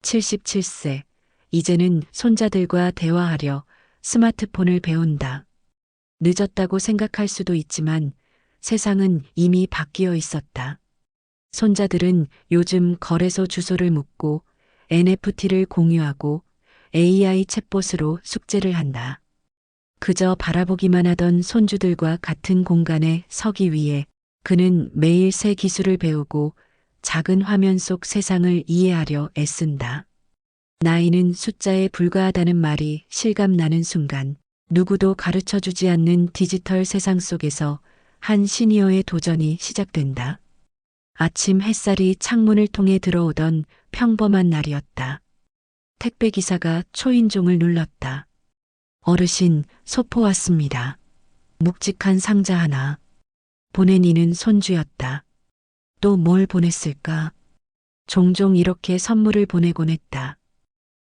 77세. 이제는 손자들과 대화하려 스마트폰을 배운다. 늦었다고 생각할 수도 있지만 세상은 이미 바뀌어 있었다. 손자들은 요즘 거래소 주소를 묻고 NFT를 공유하고 AI 챗봇으로 숙제를 한다. 그저 바라보기만 하던 손주들과 같은 공간에 서기 위해 그는 매일 새 기술을 배우고 작은 화면 속 세상을 이해하려 애쓴다. 나이는 숫자에 불과하다는 말이 실감나는 순간 누구도 가르쳐 주지 않는 디지털 세상 속에서 한 시니어의 도전이 시작된다. 아침 햇살이 창문을 통해 들어오던 평범한 날이었다. 택배 기사가 초인종을 눌렀다. 어르신, 소포 왔습니다. 묵직한 상자 하나. 보낸 이는 손주였다. 또 뭘 보냈을까? 종종 이렇게 선물을 보내곤 했다.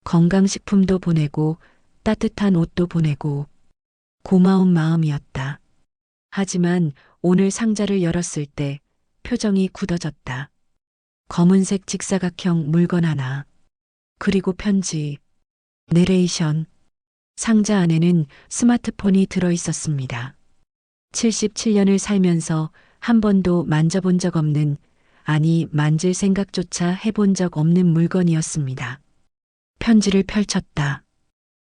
건강식품도 보내고 따뜻한 옷도 보내고 고마운 마음이었다. 하지만 오늘 상자를 열었을 때 표정이 굳어졌다. 검은색 직사각형 물건 하나. 그리고 편지. 내레이션. 상자 안에는 스마트폰이 들어 있었습니다. 77년을 살면서 한 번도 만져본 적 없는, 아니 만질 생각조차 해본 적 없는 물건이었습니다. 편지를 펼쳤다.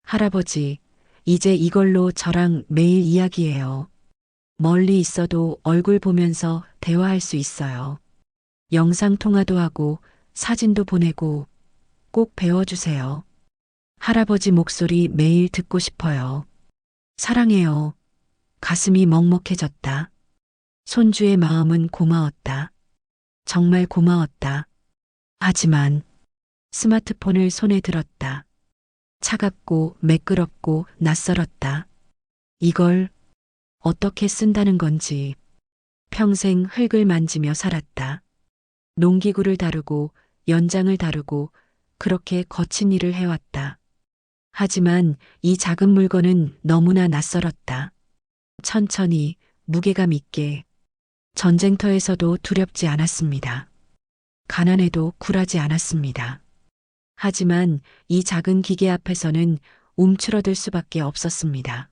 할아버지, 이제 이걸로 저랑 매일 이야기해요. 멀리 있어도 얼굴 보면서 대화할 수 있어요. 영상 통화도 하고 사진도 보내고 꼭 배워주세요. 할아버지 목소리 매일 듣고 싶어요. 사랑해요. 가슴이 먹먹해졌다. 손주의 마음은 고마웠다. 정말 고마웠다. 하지만 스마트폰을 손에 들었다. 차갑고 매끄럽고 낯설었다. 이걸 어떻게 쓴다는 건지. 평생 흙을 만지며 살았다. 농기구를 다루고 연장을 다루고 그렇게 거친 일을 해왔다. 하지만 이 작은 물건은 너무나 낯설었다. 천천히 무게감 있게. 전쟁터에서도 두렵지 않았습니다. 가난해도 굴하지 않았습니다. 하지만 이 작은 기계 앞에서는 움츠러들 수밖에 없었습니다.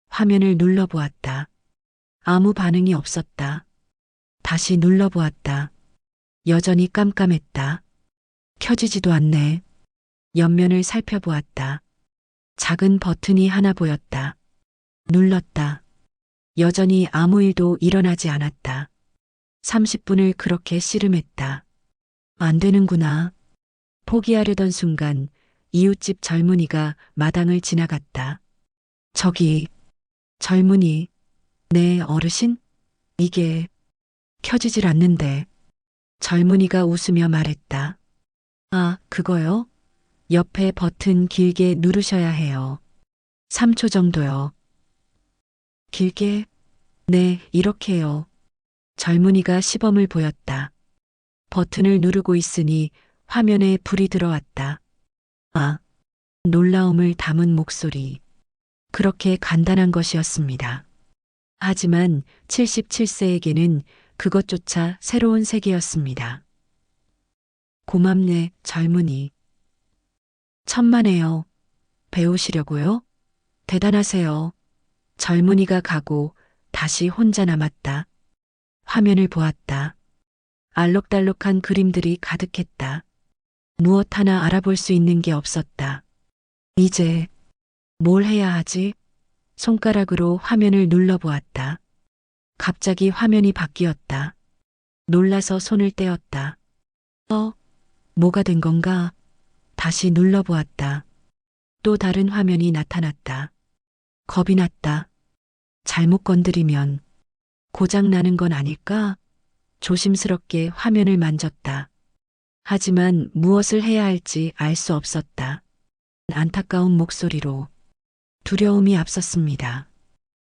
화면을 눌러보았다. 아무 반응이 없었다. 다시 눌러보았다. 여전히 깜깜했다. 켜지지도 않네. 옆면을 살펴보았다. 작은 버튼이 하나 보였다. 눌렀다. 여전히 아무 일도 일어나지 않았다. 30분을 그렇게 씨름했다. 안 되는구나. 포기하려던 순간 이웃집 젊은이가 마당을 지나갔다. 저기, 젊은이, 네, 어르신? 이게 켜지질 않는데. 젊은이가 웃으며 말했다. 아, 그거요? 옆에 버튼 길게 누르셔야 해요. 3초 정도요. 길게? 네, 이렇게요. 젊은이가 시범을 보였다. 버튼을 누르고 있으니 화면에 불이 들어왔다. 아, 놀라움을 담은 목소리. 그렇게 간단한 것이었습니다. 하지만 77세에게는 그것조차 새로운 세계였습니다. 고맙네, 젊은이. 천만에요. 배우시려고요? 대단하세요. 젊은이가 가고 다시 혼자 남았다. 화면을 보았다. 알록달록한 그림들이 가득했다. 무엇 하나 알아볼 수 있는 게 없었다. 이제 뭘 해야 하지? 손가락으로 화면을 눌러보았다. 갑자기 화면이 바뀌었다. 놀라서 손을 떼었다. 뭐가 된 건가? 다시 눌러보았다. 또 다른 화면이 나타났다. 겁이 났다. 잘못 건드리면 고장 나는 건 아닐까? 조심스럽게 화면을 만졌다. 하지만 무엇을 해야 할지 알 수 없었다. 안타까운 목소리로 두려움이 앞섰습니다.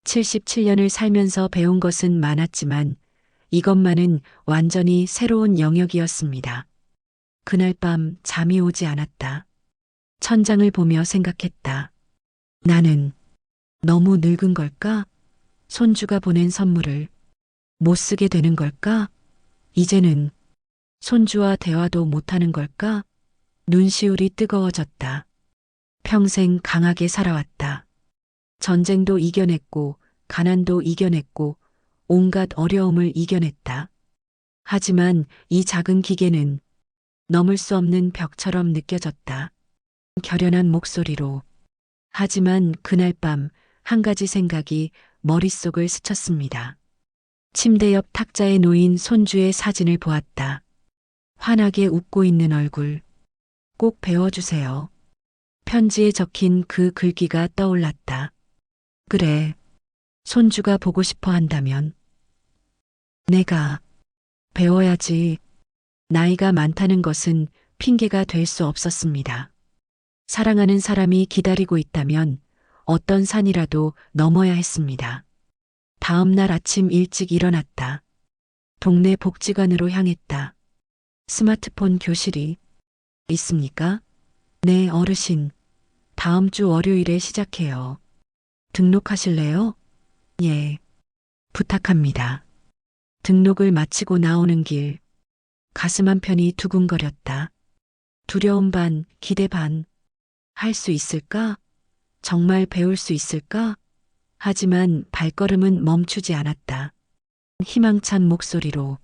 77년을 살면서 배운 것은 많았지만 이것만은 완전히 새로운 영역이었습니다. 그날 밤 잠이 오지 않았다. 천장을 보며 생각했다. 나는 너무 늙은 걸까? 손주가 보낸 선물을 못 쓰게 되는 걸까? 이제는 손주와 대화도 못하는 걸까? 눈시울이 뜨거워졌다. 평생 강하게 살아왔다. 전쟁도 이겨냈고, 가난도 이겨냈고, 온갖 어려움을 이겨냈다. 하지만 이 작은 기계는 넘을 수 없는 벽처럼 느껴졌다. 결연한 목소리로. 하지만 그날 밤 한 가지 생각이 머릿속을 스쳤습니다. 침대 옆 탁자에 놓인 손주의 사진을 보았다. 환하게 웃고 있는 얼굴. 꼭 배워주세요. 편지에 적힌 그 글귀가 떠올랐다. 그래. 손주가 보고 싶어 한다면 내가 배워야지. 나이가 많다는 것은 핑계가 될 수 없었습니다. 사랑하는 사람이 기다리고 있다면 어떤 산이라도 넘어야 했습니다. 다음 날 아침 일찍 일어났다. 동네 복지관으로 향했다. 스마트폰 교실이 있습니까? 네, 어르신. 다음 주 월요일에 시작해요. 등록하실래요? 예. 부탁합니다. 등록을 마치고 나오는 길. 가슴 한편이 두근거렸다. 두려움 반, 기대 반. 할 수 있을까? 정말 배울 수 있을까? 하지만 발걸음은 멈추지 않았다. 희망찬 목소리로.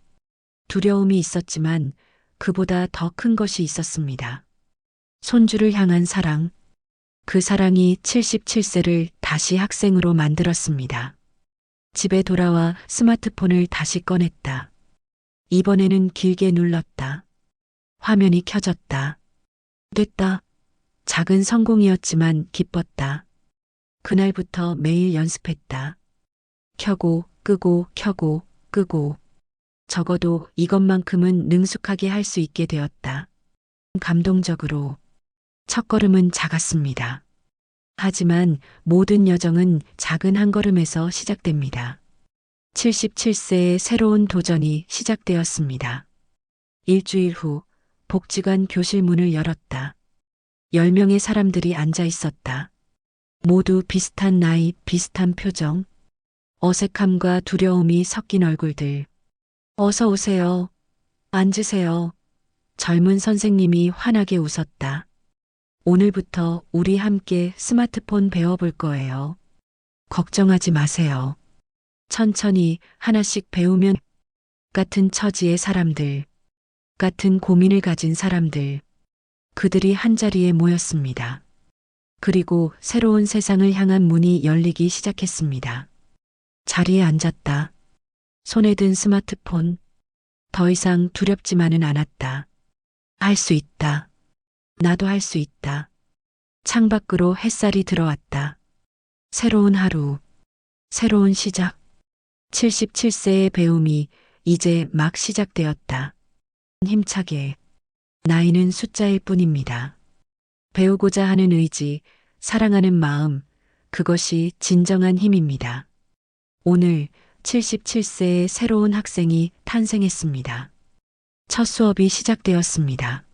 두려움이 있었지만 그보다 더 큰 것이 있었습니다. 손주를 향한 사랑. 그 사랑이 77세를 다시 학생으로 만들었습니다. 집에 돌아와 스마트폰을 다시 꺼냈다. 이번에는 길게 눌렀다. 화면이 켜졌다. 됐다. 작은 성공이었지만 기뻤다. 그날부터 매일 연습했다. 켜고 끄고 켜고 끄고. 적어도 이것만큼은 능숙하게 할 수 있게 되었다. 감동적으로. 첫걸음은 작았습니다. 하지만 모든 여정은 작은 한 걸음에서 시작됩니다. 77세의 새로운 도전이 시작되었습니다. 일주일 후 복지관 교실 문을 열었다. 10명의 사람들이 앉아 있었다. 모두 비슷한 나이, 비슷한 표정, 어색함과 두려움이 섞인 얼굴들. 어서 오세요. 앉으세요. 젊은 선생님이 환하게 웃었다. 오늘부터 우리 함께 스마트폰 배워볼 거예요. 걱정하지 마세요. 천천히 하나씩 배우면 같은 처지의 사람들, 같은 고민을 가진 사람들, 그들이 한자리에 모였습니다. 그리고 새로운 세상을 향한 문이 열리기 시작했습니다. 자리에 앉았다. 손에 든 스마트폰. 더 이상 두렵지만은 않았다. 할 수 있다. 나도 할 수 있다. 창밖으로 햇살이 들어왔다. 새로운 하루, 새로운 시작. 77세의 배움이 이제 막 시작되었다. 힘차게. 나이는 숫자일 뿐입니다. 배우고자 하는 의지, 사랑하는 마음, 그것이 진정한 힘입니다. 오늘 77세의 새로운 학생이 탄생했습니다. 첫 수업이 시작되었습니다.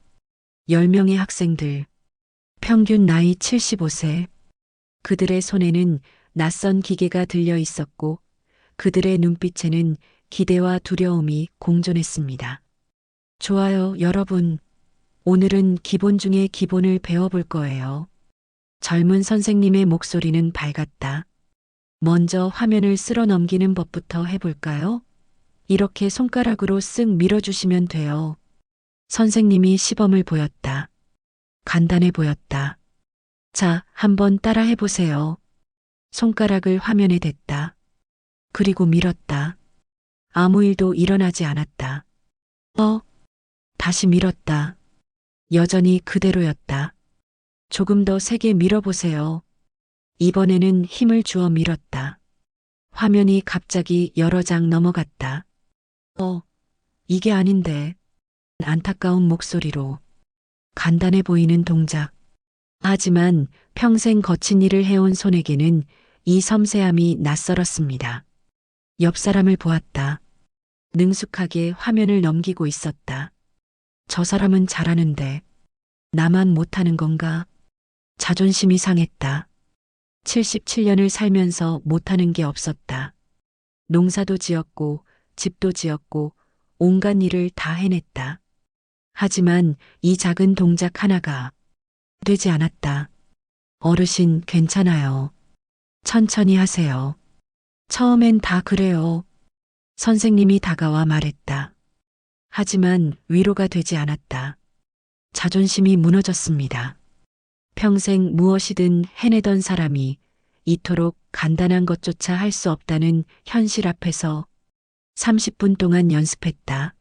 10명의 학생들, 평균 나이 75세. 그들의 손에는 낯선 기계가 들려 있었고 그들의 눈빛에는 기대와 두려움이 공존했습니다. 좋아요, 여러분. 오늘은 기본 중의 기본을 배워볼 거예요. 젊은 선생님의 목소리는 밝았다. 먼저 화면을 쓸어 넘기는 법부터 해볼까요? 이렇게 손가락으로 쓱 밀어주시면 돼요. 선생님이 시범을 보였다. 간단해 보였다. 자, 한번 따라 해보세요. 손가락을 화면에 댔다. 그리고 밀었다. 아무 일도 일어나지 않았다. 다시 밀었다. 여전히 그대로였다. 조금 더 세게 밀어보세요. 이번에는 힘을 주어 밀었다. 화면이 갑자기 여러 장 넘어갔다. 이게 아닌데. 안타까운 목소리로. 간단해 보이는 동작. 하지만 평생 거친 일을 해온 손에게는 이 섬세함이 낯설었습니다. 옆 사람을 보았다. 능숙하게 화면을 넘기고 있었다. 저 사람은 잘하는데 나만 못하는 건가? 자존심이 상했다. 77년을 살면서 못하는 게 없었다. 농사도 지었고 집도 지었고 온갖 일을 다 해냈다. 하지만 이 작은 동작 하나가 되지 않았다. 어르신 괜찮아요. 천천히 하세요. 처음엔 다 그래요. 선생님이 다가와 말했다. 하지만 위로가 되지 않았다. 자존심이 무너졌습니다. 평생 무엇이든 해내던 사람이 이토록 간단한 것조차 할 수 없다는 현실 앞에서 30분 동안 연습했다.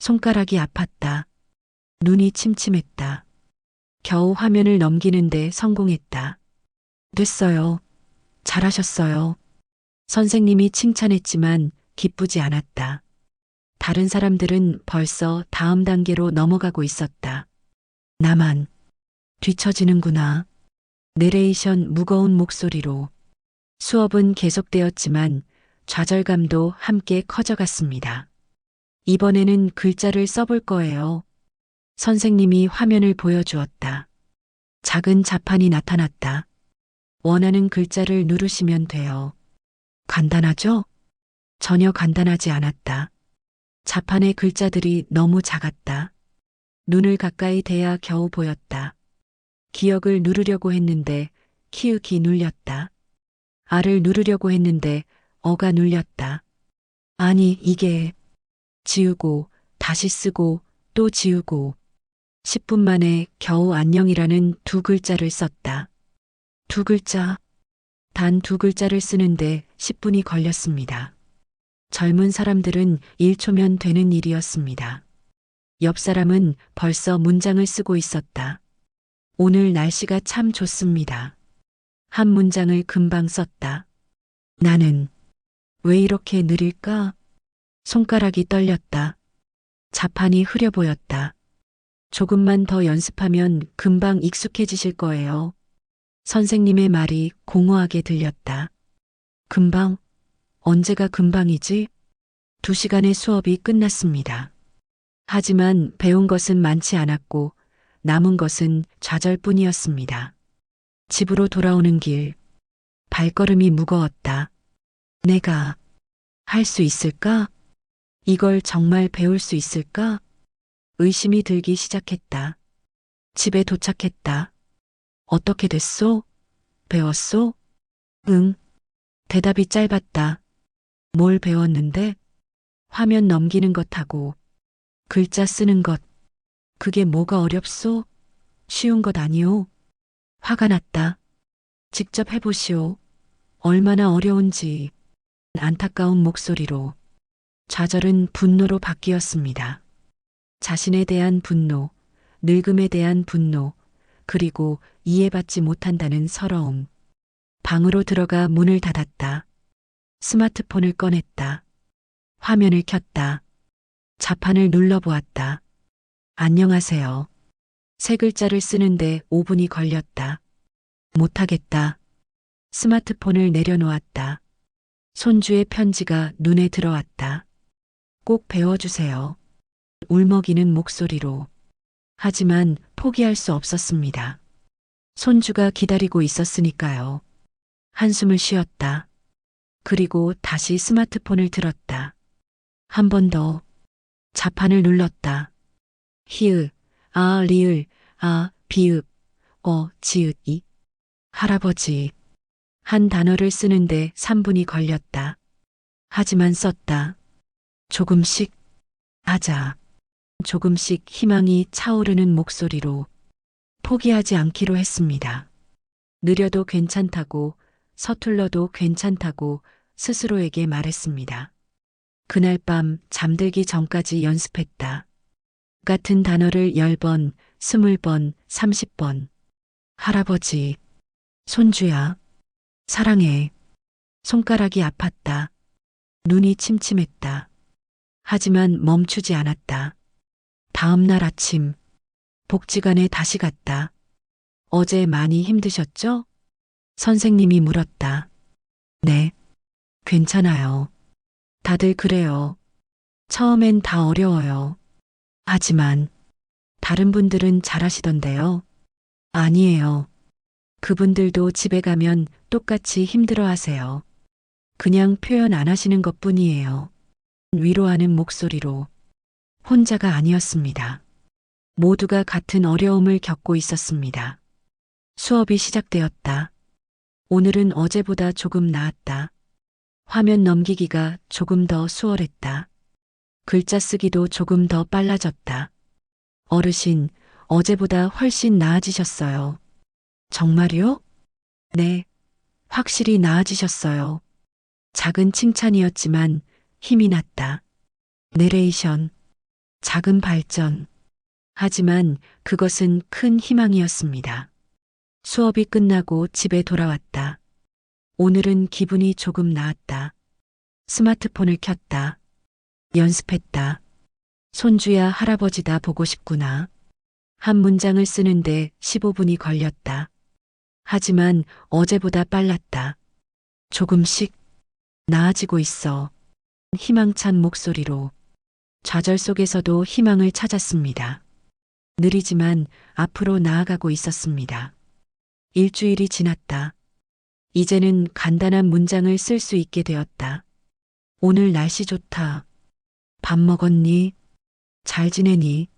손가락이 아팠다. 눈이 침침했다. 겨우 화면을 넘기는데 성공했다. 됐어요. 잘하셨어요. 선생님이 칭찬했지만 기쁘지 않았다. 다른 사람들은 벌써 다음 단계로 넘어가고 있었다. 나만 뒤처지는구나. 내레이션 무거운 목소리로. 수업은 계속되었지만 좌절감도 함께 커져갔습니다. 이번에는 글자를 써볼 거예요. 선생님이 화면을 보여주었다. 작은 자판이 나타났다. 원하는 글자를 누르시면 돼요. 간단하죠? 전혀 간단하지 않았다. 자판의 글자들이 너무 작았다. 눈을 가까이 대야 겨우 보였다. 기억을 누르려고 했는데 키읔이 눌렸다. 알을 누르려고 했는데 어가 눌렸다. 아니, 이게 지우고 다시 쓰고 또 지우고 10분 만에 겨우 안녕이라는 두 글자를 썼다. 두 글자. 단 두 글자를 쓰는데 10분이 걸렸습니다. 젊은 사람들은 1초면 되는 일이었습니다. 옆 사람은 벌써 문장을 쓰고 있었다. 오늘 날씨가 참 좋습니다. 한 문장을 금방 썼다. 나는 왜 이렇게 느릴까? 손가락이 떨렸다. 자판이 흐려 보였다. 조금만 더 연습하면 금방 익숙해지실 거예요. 선생님의 말이 공허하게 들렸다. 금방? 언제가 금방이지? 2시간의 수업이 끝났습니다. 하지만 배운 것은 많지 않았고 남은 것은 좌절뿐이었습니다. 집으로 돌아오는 길, 발걸음이 무거웠다. 내가 할 수 있을까? 이걸 정말 배울 수 있을까? 의심이 들기 시작했다. 집에 도착했다. 어떻게 됐소? 배웠소? 응. 대답이 짧았다. 뭘 배웠는데? 화면 넘기는 것하고 글자 쓰는 것. 그게 뭐가 어렵소? 쉬운 것 아니오? 화가 났다. 직접 해보시오. 얼마나 어려운지. 안타까운 목소리로. 좌절은 분노로 바뀌었습니다. 자신에 대한 분노, 늙음에 대한 분노, 그리고 이해받지 못한다는 서러움. 방으로 들어가 문을 닫았다. 스마트폰을 꺼냈다. 화면을 켰다. 자판을 눌러보았다. 안녕하세요. 세 글자를 쓰는데 5분이 걸렸다. 못하겠다. 스마트폰을 내려놓았다. 손주의 편지가 눈에 들어왔다. 꼭 배워주세요. 울먹이는 목소리로. 하지만 포기할 수 없었습니다. 손주가 기다리고 있었으니까요. 한숨을 쉬었다. 그리고 다시 스마트폰을 들었다. 한 번 더. 자판을 눌렀다. 히읗, 아, 리을, 아, 비읍, 지읒, 이. 할아버지. 한 단어를 쓰는데 3분이 걸렸다. 하지만 썼다. 조금씩 하자. 조금씩 희망이 차오르는 목소리로 포기하지 않기로 했습니다. 느려도 괜찮다고, 서툴러도 괜찮다고 스스로에게 말했습니다. 그날 밤 잠들기 전까지 연습했다. 같은 단어를 10번, 20번, 30번. 할아버지, 손주야, 사랑해. 손가락이 아팠다. 눈이 침침했다. 하지만 멈추지 않았다. 다음 날 아침, 복지관에 다시 갔다. 어제 많이 힘드셨죠? 선생님이 물었다. 네, 괜찮아요. 다들 그래요. 처음엔 다 어려워요. 하지만 다른 분들은 잘하시던데요. 아니에요. 그분들도 집에 가면 똑같이 힘들어 하세요. 그냥 표현 안 하시는 것 뿐이에요. 위로하는 목소리로. 혼자가 아니었습니다. 모두가 같은 어려움을 겪고 있었습니다. 수업이 시작되었다. 오늘은 어제보다 조금 나았다. 화면 넘기기가 조금 더 수월했다. 글자 쓰기도 조금 더 빨라졌다. 어르신, 어제보다 훨씬 나아지셨어요. 정말요? 네, 확실히 나아지셨어요. 작은 칭찬이었지만 힘이 났다. 내레이션, 작은 발전. 하지만 그것은 큰 희망이었습니다. 수업이 끝나고 집에 돌아왔다. 오늘은 기분이 조금 나았다. 스마트폰을 켰다. 연습했다. 손주야 할아버지다 보고 싶구나. 한 문장을 쓰는데 15분이 걸렸다. 하지만 어제보다 빨랐다. 조금씩 나아지고 있어. 희망찬 목소리로 좌절 속에서도 희망을 찾았습니다. 느리지만 앞으로 나아가고 있었습니다. 일주일이 지났다. 이제는 간단한 문장을 쓸 수 있게 되었다. 오늘 날씨 좋다. 밥 먹었니? 잘 지내니?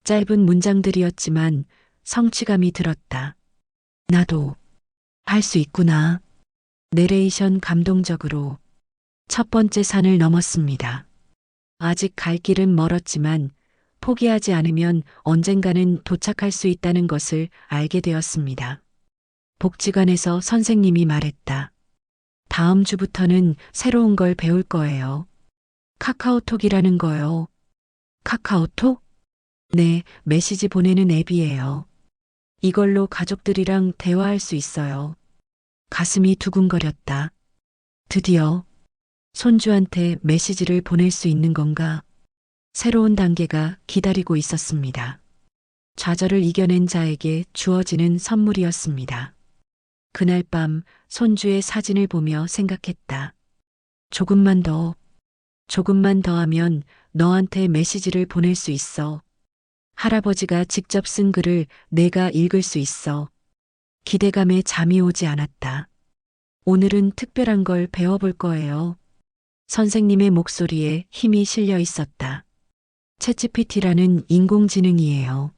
짧은 문장들이었지만 성취감이 들었다. 나도 할 수 있구나. 내레이션 감동적으로 첫 번째 산을 넘었습니다. 아직 갈 길은 멀었지만 포기하지 않으면 언젠가는 도착할 수 있다는 것을 알게 되었습니다. 복지관에서 선생님이 말했다. 다음 주부터는 새로운 걸 배울 거예요. 카카오톡이라는 거요. 카카오톡? 네, 메시지 보내는 앱이에요. 이걸로 가족들이랑 대화할 수 있어요. 가슴이 두근거렸다. 드디어 손주한테 메시지를 보낼 수 있는 건가? 새로운 단계가 기다리고 있었습니다. 좌절을 이겨낸 자에게 주어지는 선물이었습니다. 그날 밤 손주의 사진을 보며 생각했다. 조금만 더 하면 너한테 메시지를 보낼 수 있어. 할아버지가 직접 쓴 글을 내가 읽을 수 있어. 기대감에 잠이 오지 않았다. 오늘은 특별한 걸 배워볼 거예요. 선생님의 목소리에 힘이 실려 있었다. 챗GPT라는 인공지능이에요.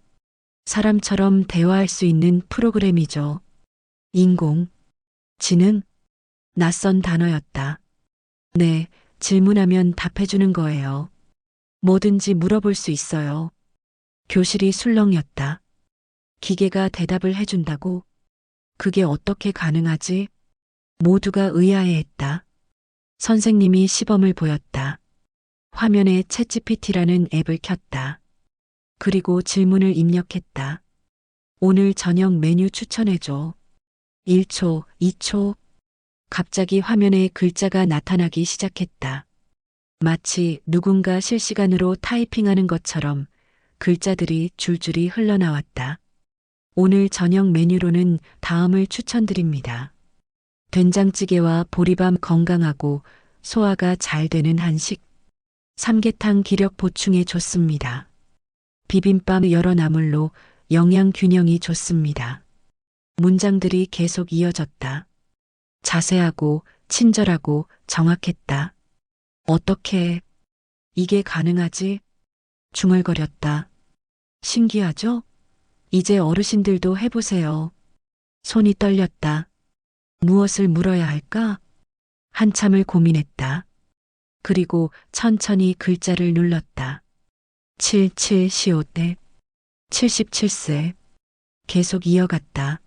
사람처럼 대화할 수 있는 프로그램이죠. 인공, 지능? 낯선 단어였다. 네, 질문하면 답해주는 거예요. 뭐든지 물어볼 수 있어요. 교실이 술렁였다. 기계가 대답을 해준다고? 그게 어떻게 가능하지? 모두가 의아해했다. 선생님이 시범을 보였다. 화면에 챗GPT라는 앱을 켰다. 그리고 질문을 입력했다. 오늘 저녁 메뉴 추천해줘. 1초, 2초. 갑자기 화면에 글자가 나타나기 시작했다. 마치 누군가 실시간으로 타이핑하는 것처럼 글자들이 줄줄이 흘러나왔다. 오늘 저녁 메뉴로는 다음을 추천드립니다. 된장찌개와 보리밥 건강하고 소화가 잘 되는 한식. 삼계탕 기력 보충에 좋습니다. 비빔밥 여러 나물로 영양 균형이 좋습니다. 문장들이 계속 이어졌다. 자세하고 친절하고 정확했다. 어떻게 이게 가능하지? 중얼거렸다. 신기하죠? 이제 어르신들도 해보세요. 손이 떨렸다. 무엇을 물어야 할까? 한참을 고민했다. 그리고 천천히 글자를 눌렀다. 77시오때 77세. 계속 이어갔다.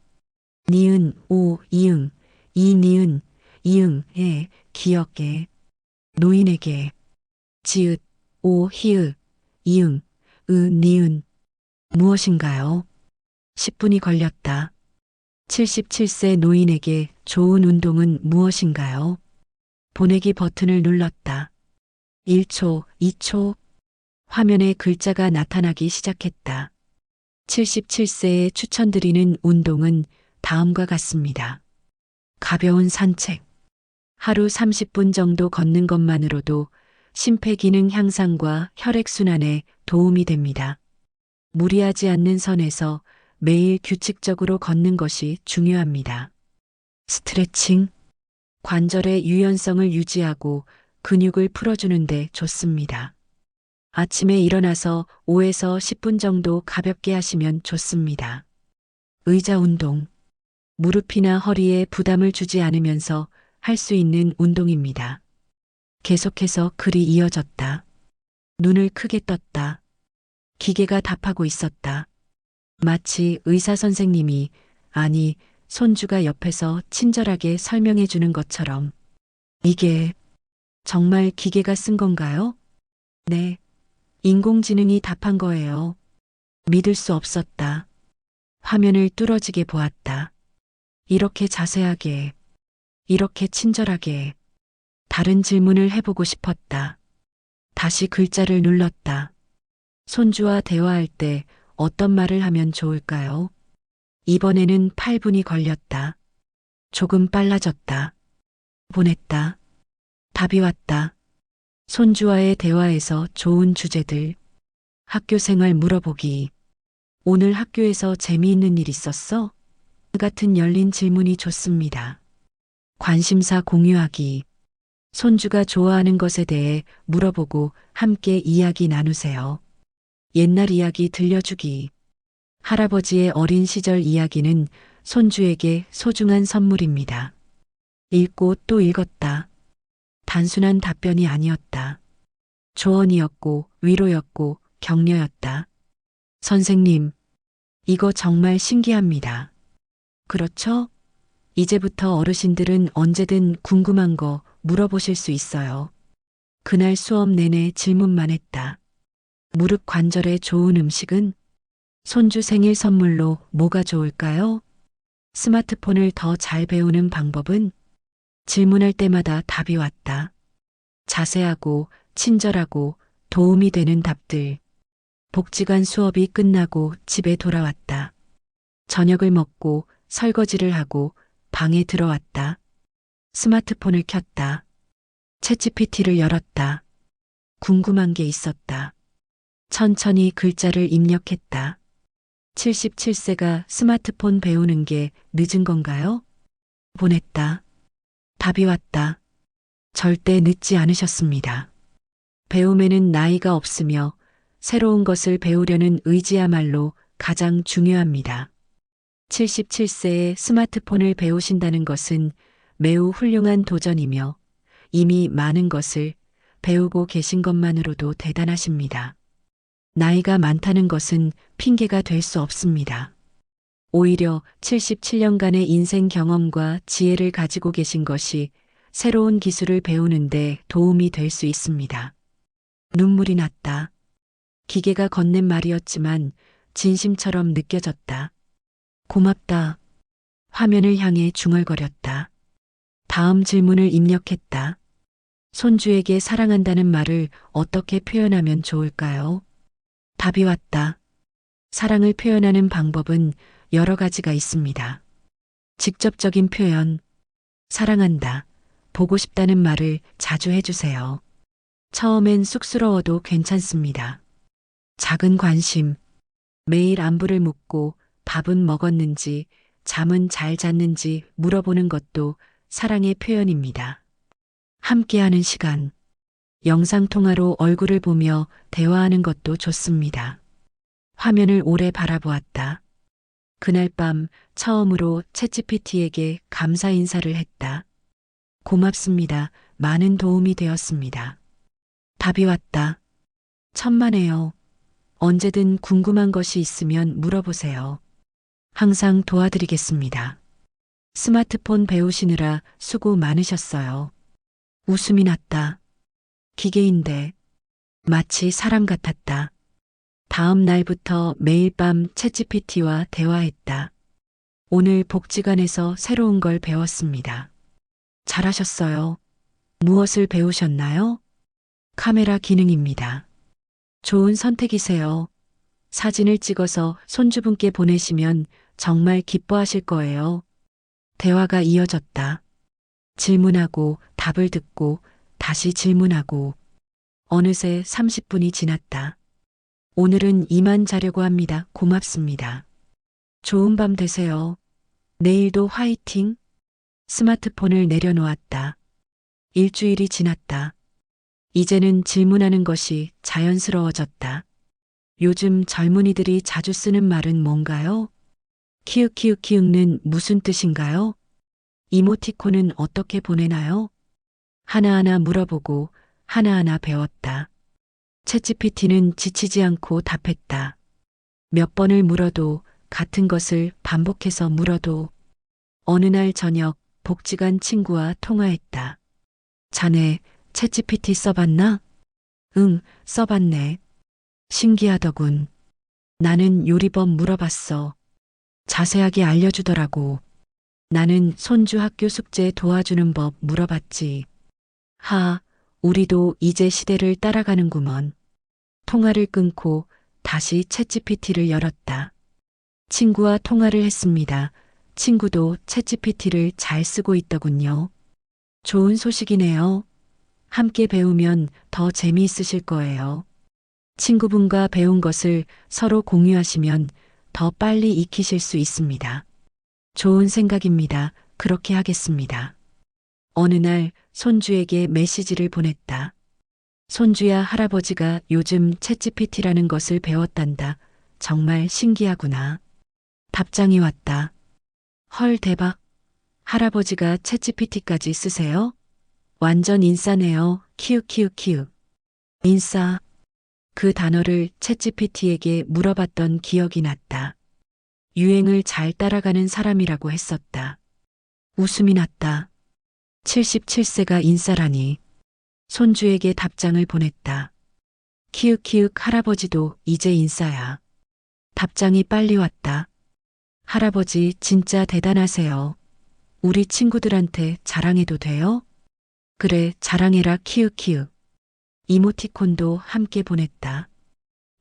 니은, 오, 이응, 이니은, 이응에, 기억에, 노인에게, 지읒, 오, 히읗, 이응, 니은, 무엇인가요? 10분이 걸렸다. 77세 노인에게 좋은 운동은 무엇인가요? 보내기 버튼을 눌렀다. 1초, 2초. 화면에 글자가 나타나기 시작했다. 77세에 추천드리는 운동은 다음과 같습니다. 가벼운 산책. 하루 30분 정도 걷는 것만으로도 심폐기능 향상과 혈액순환에 도움이 됩니다. 무리하지 않는 선에서 매일 규칙적으로 걷는 것이 중요합니다. 스트레칭. 관절의 유연성을 유지하고 근육을 풀어주는데 좋습니다. 아침에 일어나서 5에서 10분 정도 가볍게 하시면 좋습니다. 의자 운동. 무릎이나 허리에 부담을 주지 않으면서 할 수 있는 운동입니다. 계속해서 글이 이어졌다. 눈을 크게 떴다. 기계가 답하고 있었다. 마치 의사 선생님이, 아니, 손주가 옆에서 친절하게 설명해 주는 것처럼. 이게 정말 기계가 쓴 건가요? 네. 인공지능이 답한 거예요. 믿을 수 없었다. 화면을 뚫어지게 보았다. 이렇게 자세하게, 이렇게 친절하게. 다른 질문을 해보고 싶었다. 다시 글자를 눌렀다. 손주와 대화할 때 어떤 말을 하면 좋을까요? 이번에는 8분이 걸렸다. 조금 빨라졌다. 보냈다. 답이 왔다. 손주와의 대화에서 좋은 주제들. 학교 생활 물어보기. 오늘 학교에서 재미있는 일 있었어? 같은 열린 질문이 좋습니다. 관심사 공유하기. 손주가 좋아하는 것에 대해 물어보고 함께 이야기 나누세요. 옛날 이야기 들려주기. 할아버지의 어린 시절 이야기는 손주에게 소중한 선물입니다. 읽고 또 읽었다. 단순한 답변이 아니었다. 조언이었고 위로였고 격려였다. 선생님, 이거 정말 신기합니다. 그렇죠? 이제부터 어르신들은 언제든 궁금한 거 물어보실 수 있어요. 그날 수업 내내 질문만 했다. 무릎 관절에 좋은 음식은? 손주 생일 선물로 뭐가 좋을까요? 스마트폰을 더 잘 배우는 방법은? 질문할 때마다 답이 왔다. 자세하고 친절하고 도움이 되는 답들. 복지관 수업이 끝나고 집에 돌아왔다. 저녁을 먹고 설거지를 하고 방에 들어왔다. 스마트폰을 켰다. 챗GPT를 열었다. 궁금한 게 있었다. 천천히 글자를 입력했다. 77세가 스마트폰 배우는 게 늦은 건가요? 보냈다. 답이 왔다. 절대 늦지 않으셨습니다. 배움에는 나이가 없으며 새로운 것을 배우려는 의지야말로 가장 중요합니다. 77세에 스마트폰을 배우신다는 것은 매우 훌륭한 도전이며 이미 많은 것을 배우고 계신 것만으로도 대단하십니다. 나이가 많다는 것은 핑계가 될 수 없습니다. 오히려 77년간의 인생 경험과 지혜를 가지고 계신 것이 새로운 기술을 배우는데 도움이 될 수 있습니다. 눈물이 났다. 기계가 건넨 말이었지만 진심처럼 느껴졌다. 고맙다. 화면을 향해 중얼거렸다. 다음 질문을 입력했다. 손주에게 사랑한다는 말을 어떻게 표현하면 좋을까요? 답이 왔다. 사랑을 표현하는 방법은 여러 가지가 있습니다. 직접적인 표현, 사랑한다, 보고 싶다는 말을 자주 해주세요. 처음엔 쑥스러워도 괜찮습니다. 작은 관심, 매일 안부를 묻고 밥은 먹었는지, 잠은 잘 잤는지 물어보는 것도 사랑의 표현입니다. 함께하는 시간, 영상통화로 얼굴을 보며 대화하는 것도 좋습니다. 화면을 오래 바라보았다. 그날 밤 처음으로 챗GPT에게 감사 인사를 했다. 고맙습니다. 많은 도움이 되었습니다. 답이 왔다. 천만에요. 언제든 궁금한 것이 있으면 물어보세요. 항상 도와드리겠습니다. 스마트폰 배우시느라 수고 많으셨어요. 웃음이 났다. 기계인데 마치 사람 같았다. 다음 날부터 매일 밤 챗GPT와 대화했다. 오늘 복지관에서 새로운 걸 배웠습니다. 잘하셨어요. 무엇을 배우셨나요? 카메라 기능입니다. 좋은 선택이세요. 사진을 찍어서 손주분께 보내시면 정말 기뻐하실 거예요. 대화가 이어졌다. 질문하고 답을 듣고 다시 질문하고 어느새 30분이 지났다. 오늘은 이만 자려고 합니다. 고맙습니다. 좋은 밤 되세요. 내일도 화이팅. 스마트폰을 내려놓았다. 일주일이 지났다. 이제는 질문하는 것이 자연스러워졌다. 요즘 젊은이들이 자주 쓰는 말은 뭔가요? 키읔키읔키읔는 무슨 뜻인가요? 이모티콘은 어떻게 보내나요? 하나하나 물어보고 하나하나 배웠다. 챗GPT는 지치지 않고 답했다. 몇 번을 물어도 같은 것을 반복해서 물어도 어느 날 저녁 복지관 친구와 통화했다. 자네 챗GPT 써봤나? 응, 써봤네. 신기하더군. 나는 요리법 물어봤어. 자세하게 알려주더라고. 나는 손주 학교 숙제 도와주는 법 물어봤지. 하, 우리도 이제 시대를 따라가는구먼. 통화를 끊고 다시 챗GPT를 열었다. 친구와 통화를 했습니다. 친구도 챗GPT를 잘 쓰고 있더군요. 좋은 소식이네요. 함께 배우면 더 재미있으실 거예요. 친구분과 배운 것을 서로 공유하시면 더 빨리 익히실 수 있습니다. 좋은 생각입니다. 그렇게 하겠습니다. 어느 날 손주에게 메시지를 보냈다. 손주야, 할아버지가 요즘 챗GPT라는 것을 배웠단다. 정말 신기하구나. 답장이 왔다. 헐, 대박. 할아버지가 챗GPT까지 쓰세요? 완전 인싸네요. 키읔키읔키읔. 인싸. 그 단어를 챗GPT에게 물어봤던 기억이 났다. 유행을 잘 따라가는 사람이라고 했었다. 웃음이 났다. 77세가 인싸라니. 손주에게 답장을 보냈다. 키읔키읔 할아버지도 이제 인싸야. 답장이 빨리 왔다. 할아버지 진짜 대단하세요. 우리 친구들한테 자랑해도 돼요? 그래, 자랑해라 키읔키읔. 이모티콘도 함께 보냈다.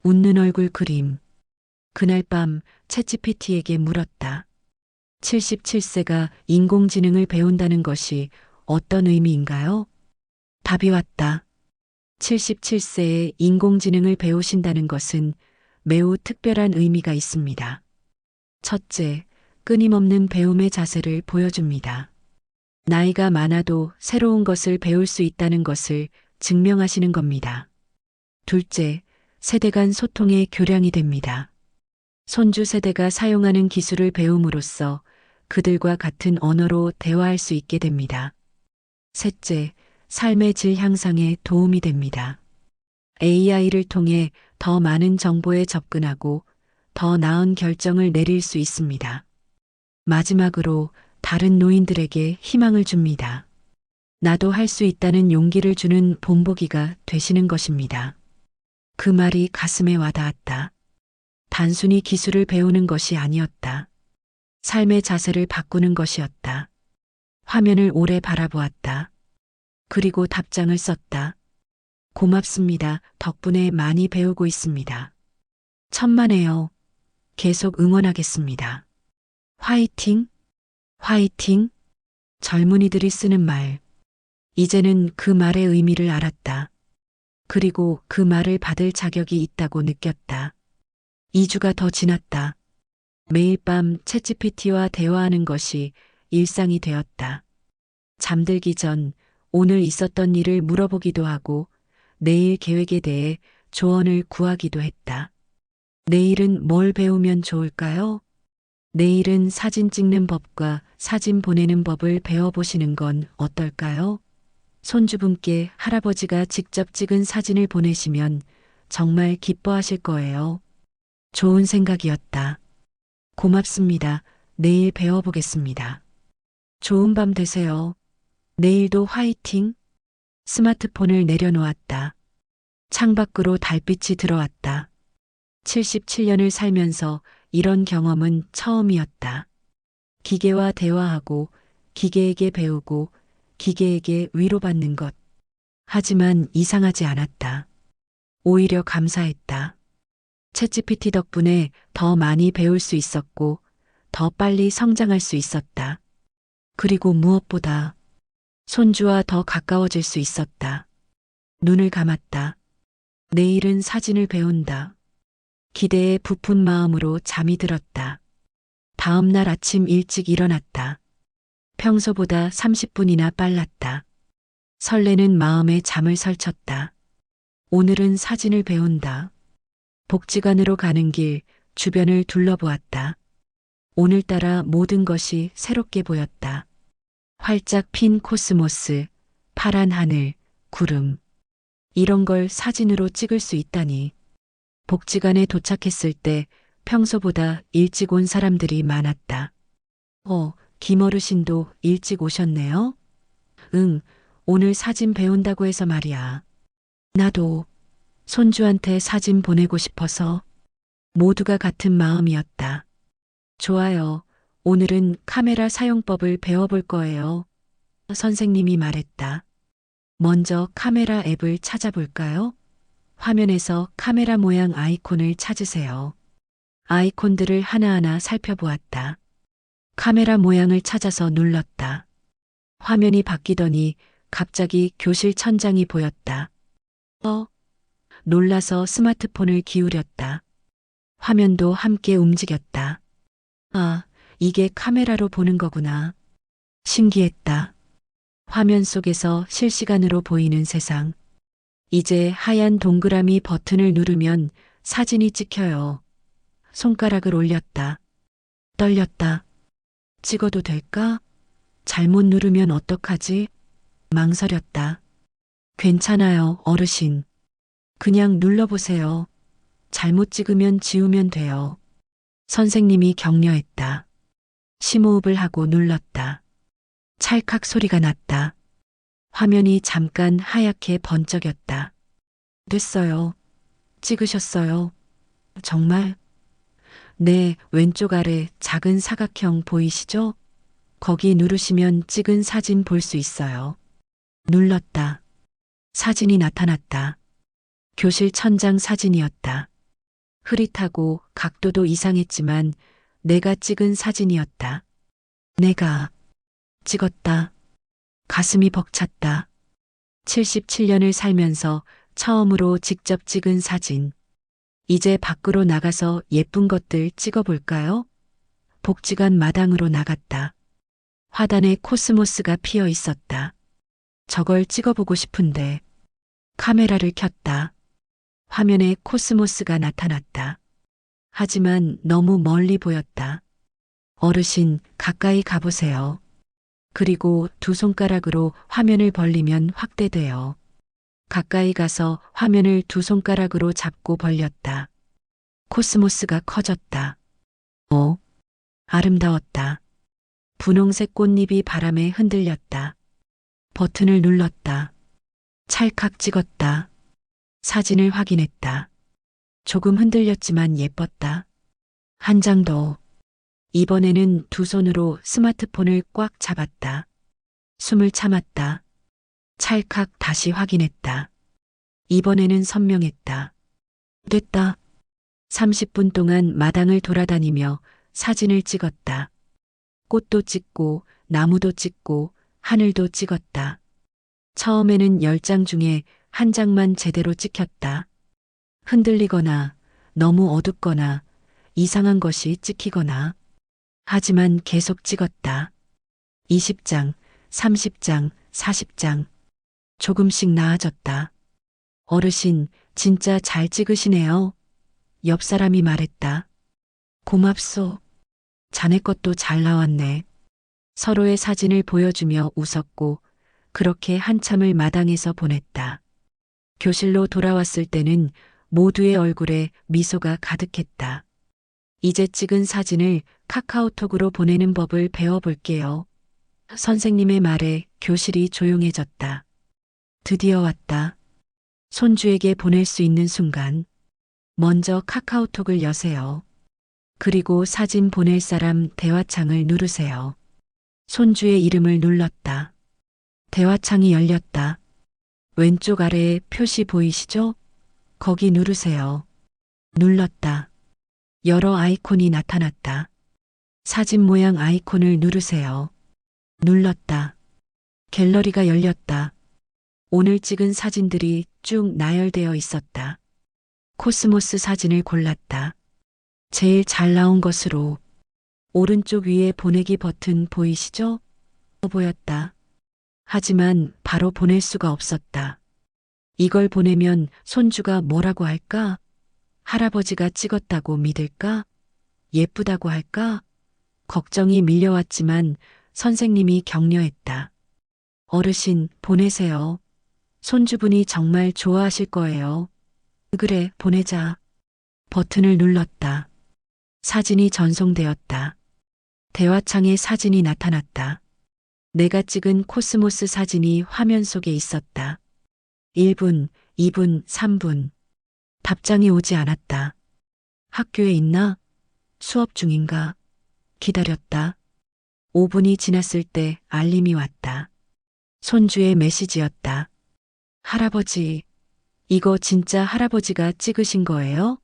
웃는 얼굴 그림. 그날 밤 챗GPT에게 물었다. 77세가 인공지능을 배운다는 것이 어떤 의미인가요? 답이 왔다. 77세에 인공지능을 배우신다는 것은 매우 특별한 의미가 있습니다. 첫째, 끊임없는 배움의 자세를 보여줍니다. 나이가 많아도 새로운 것을 배울 수 있다는 것을 증명하시는 겁니다. 둘째, 세대 간 소통의 교량이 됩니다. 손주 세대가 사용하는 기술을 배움으로써 그들과 같은 언어로 대화할 수 있게 됩니다. 셋째, 삶의 질 향상에 도움이 됩니다. AI를 통해 더 많은 정보에 접근하고 더 나은 결정을 내릴 수 있습니다. 마지막으로 다른 노인들에게 희망을 줍니다. 나도 할 수 있다는 용기를 주는 본보기가 되시는 것입니다. 그 말이 가슴에 와닿았다. 단순히 기술을 배우는 것이 아니었다. 삶의 자세를 바꾸는 것이었다. 화면을 오래 바라보았다. 그리고 답장을 썼다. 고맙습니다. 덕분에 많이 배우고 있습니다. 천만에요. 계속 응원하겠습니다. 화이팅! 화이팅! 젊은이들이 쓰는 말. 이제는 그 말의 의미를 알았다. 그리고 그 말을 받을 자격이 있다고 느꼈다. 2주가 더 지났다. 매일 밤 챗GPT와 대화하는 것이 일상이 되었다. 잠들기 전 오늘 있었던 일을 물어보기도 하고 내일 계획에 대해 조언을 구하기도 했다. 내일은 뭘 배우면 좋을까요? 내일은 사진 찍는 법과 사진 보내는 법을 배워보시는 건 어떨까요? 손주분께 할아버지가 직접 찍은 사진을 보내시면 정말 기뻐하실 거예요. 좋은 생각이었다. 고맙습니다. 내일 배워보겠습니다. 좋은 밤 되세요. 내일도 화이팅! 스마트폰을 내려놓았다. 창밖으로 달빛이 들어왔다. 77년을 살면서 이런 경험은 처음이었다. 기계와 대화하고, 기계에게 배우고, 기계에게 위로받는 것. 하지만 이상하지 않았다. 오히려 감사했다. 챗GPT 덕분에 더 많이 배울 수 있었고, 더 빨리 성장할 수 있었다. 그리고 무엇보다 손주와 더 가까워질 수 있었다. 눈을 감았다. 내일은 사진을 배운다. 기대에 부푼 마음으로 잠이 들었다. 다음 날 아침 일찍 일어났다. 평소보다 30분이나 빨랐다. 설레는 마음에 잠을 설쳤다. 오늘은 사진을 배운다. 복지관으로 가는 길 주변을 둘러보았다. 오늘따라 모든 것이 새롭게 보였다. 활짝 핀 코스모스, 파란 하늘, 구름. 이런 걸 사진으로 찍을 수 있다니. 복지관에 도착했을 때 평소보다 일찍 온 사람들이 많았다. 김어르신도 일찍 오셨네요? 응, 오늘 사진 배운다고 해서 말이야. 나도 손주한테 사진 보내고 싶어서. 모두가 같은 마음이었다. 좋아요. 오늘은 카메라 사용법을 배워볼 거예요. 선생님이 말했다. 먼저 카메라 앱을 찾아볼까요? 화면에서 카메라 모양 아이콘을 찾으세요. 아이콘들을 하나하나 살펴보았다. 카메라 모양을 찾아서 눌렀다. 화면이 바뀌더니 갑자기 교실 천장이 보였다. 놀라서 스마트폰을 기울였다. 화면도 함께 움직였다. 아, 이게 카메라로 보는 거구나. 신기했다. 화면 속에서 실시간으로 보이는 세상. 이제 하얀 동그라미 버튼을 누르면 사진이 찍혀요. 손가락을 올렸다. 떨렸다. 찍어도 될까? 잘못 누르면 어떡하지? 망설였다. 괜찮아요, 어르신. 그냥 눌러보세요. 잘못 찍으면 지우면 돼요. 선생님이 격려했다. 심호흡을 하고 눌렀다. 찰칵 소리가 났다. 화면이 잠깐 하얗게 번쩍였다. 됐어요. 찍으셨어요. 정말? 네, 왼쪽 아래 작은 사각형 보이시죠? 거기 누르시면 찍은 사진 볼 수 있어요. 눌렀다. 사진이 나타났다. 교실 천장 사진이었다. 흐릿하고 각도도 이상했지만 내가 찍은 사진이었다. 내가 찍었다. 가슴이 벅찼다. 77년을 살면서 처음으로 직접 찍은 사진. 이제 밖으로 나가서 예쁜 것들 찍어볼까요? 복지관 마당으로 나갔다. 화단에 코스모스가 피어 있었다. 저걸 찍어보고 싶은데 카메라를 켰다. 화면에 코스모스가 나타났다. 하지만 너무 멀리 보였다. 어르신, 가까이 가보세요. 그리고 두 손가락으로 화면을 벌리면 확대돼요. 가까이 가서 화면을 두 손가락으로 잡고 벌렸다. 코스모스가 커졌다. 아름다웠다. 분홍색 꽃잎이 바람에 흔들렸다. 버튼을 눌렀다. 찰칵 찍었다. 사진을 확인했다. 조금 흔들렸지만 예뻤다. 한 장 더. 이번에는 두 손으로 스마트폰을 꽉 잡았다. 숨을 참았다. 찰칵 다시 확인했다. 이번에는 선명했다. 됐다. 30분 동안 마당을 돌아다니며 사진을 찍었다. 꽃도 찍고 나무도 찍고 하늘도 찍었다. 처음에는 10장 중에 한 장만 제대로 찍혔다. 흔들리거나 너무 어둡거나 이상한 것이 찍히거나. 하지만 계속 찍었다. 20장, 30장, 40장. 조금씩 나아졌다. 어르신, 진짜 잘 찍으시네요. 옆 사람이 말했다. 고맙소. 자네 것도 잘 나왔네. 서로의 사진을 보여주며 웃었고 그렇게 한참을 마당에서 보냈다. 교실로 돌아왔을 때는 모두의 얼굴에 미소가 가득했다. 이제 찍은 사진을 카카오톡으로 보내는 법을 배워볼게요. 선생님의 말에 교실이 조용해졌다. 드디어 왔다. 손주에게 보낼 수 있는 순간. 먼저 카카오톡을 여세요. 그리고 사진 보낼 사람 대화창을 누르세요. 손주의 이름을 눌렀다. 대화창이 열렸다. 왼쪽 아래에 표시 보이시죠? 거기 누르세요. 눌렀다. 여러 아이콘이 나타났다. 사진 모양 아이콘을 누르세요. 눌렀다. 갤러리가 열렸다. 오늘 찍은 사진들이 쭉 나열되어 있었다. 코스모스 사진을 골랐다. 제일 잘 나온 것으로. 오른쪽 위에 보내기 버튼 보이시죠? 보였다. 하지만 바로 보낼 수가 없었다. 이걸 보내면 손주가 뭐라고 할까? 할아버지가 찍었다고 믿을까? 예쁘다고 할까? 걱정이 밀려왔지만 선생님이 격려했다. 어르신, 보내세요. 손주분이 정말 좋아하실 거예요. 그래, 보내자. 버튼을 눌렀다. 사진이 전송되었다. 대화창에 사진이 나타났다. 내가 찍은 코스모스 사진이 화면 속에 있었다. 1분, 2분, 3분. 답장이 오지 않았다. 학교에 있나? 수업 중인가? 기다렸다. 5분이 지났을 때 알림이 왔다. 손주의 메시지였다. 할아버지, 이거 진짜 할아버지가 찍으신 거예요?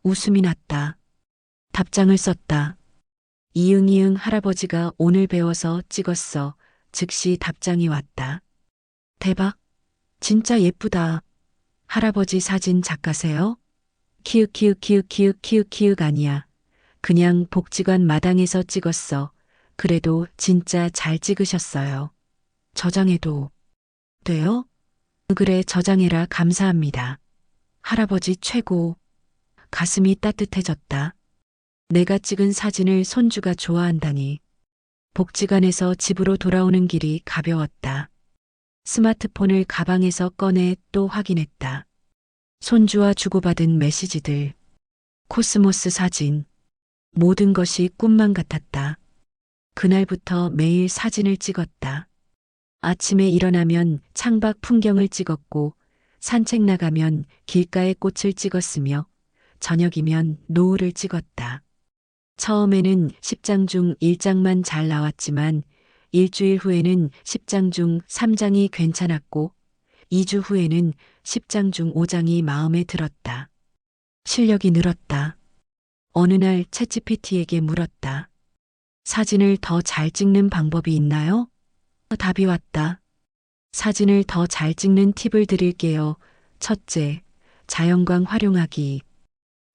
웃음이 났다. 답장을 썼다. 이응이응 할아버지가 오늘 배워서 찍었어. 즉시 답장이 왔다. 대박. 진짜 예쁘다. 할아버지 사진 작가세요? 키읔 아니야. 그냥 복지관 마당에서 찍었어. 그래도 진짜 잘 찍으셨어요. 저장해도 돼요? 그래, 저장해라. 감사합니다. 할아버지 최고. 가슴이 따뜻해졌다. 내가 찍은 사진을 손주가 좋아한다니. 복지관에서 집으로 돌아오는 길이 가벼웠다. 스마트폰을 가방에서 꺼내 또 확인했다. 손주와 주고받은 메시지들. 코스모스 사진. 모든 것이 꿈만 같았다. 그날부터 매일 사진을 찍었다. 아침에 일어나면 창밖 풍경을 찍었고, 산책 나가면 길가의 꽃을 찍었으며, 저녁이면 노을을 찍었다. 처음에는 10장 중 1장만 잘 나왔지만, 일주일 후에는 10장 중 3장이 괜찮았고, 2주 후에는 10장 중 5장이 마음에 들었다. 실력이 늘었다. 어느 날 챗GPT에게 물었다. 사진을 더 잘 찍는 방법이 있나요? 답이 왔다. 사진을 더 잘 찍는 팁을 드릴게요. 첫째, 자연광 활용하기.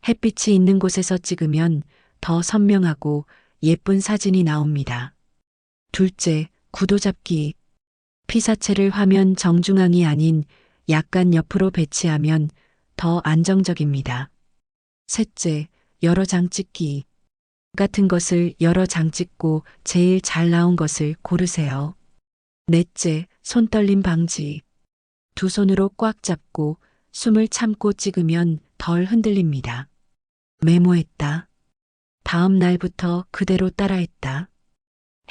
햇빛이 있는 곳에서 찍으면 더 선명하고 예쁜 사진이 나옵니다. 둘째, 구도 잡기. 피사체를 화면 정중앙이 아닌 약간 옆으로 배치하면 더 안정적입니다. 셋째, 여러 장 찍기. 같은 것을 여러 장 찍고 제일 잘 나온 것을 고르세요. 넷째, 손떨림 방지. 두 손으로 꽉 잡고 숨을 참고 찍으면 덜 흔들립니다. 메모했다. 다음 날부터 그대로 따라했다.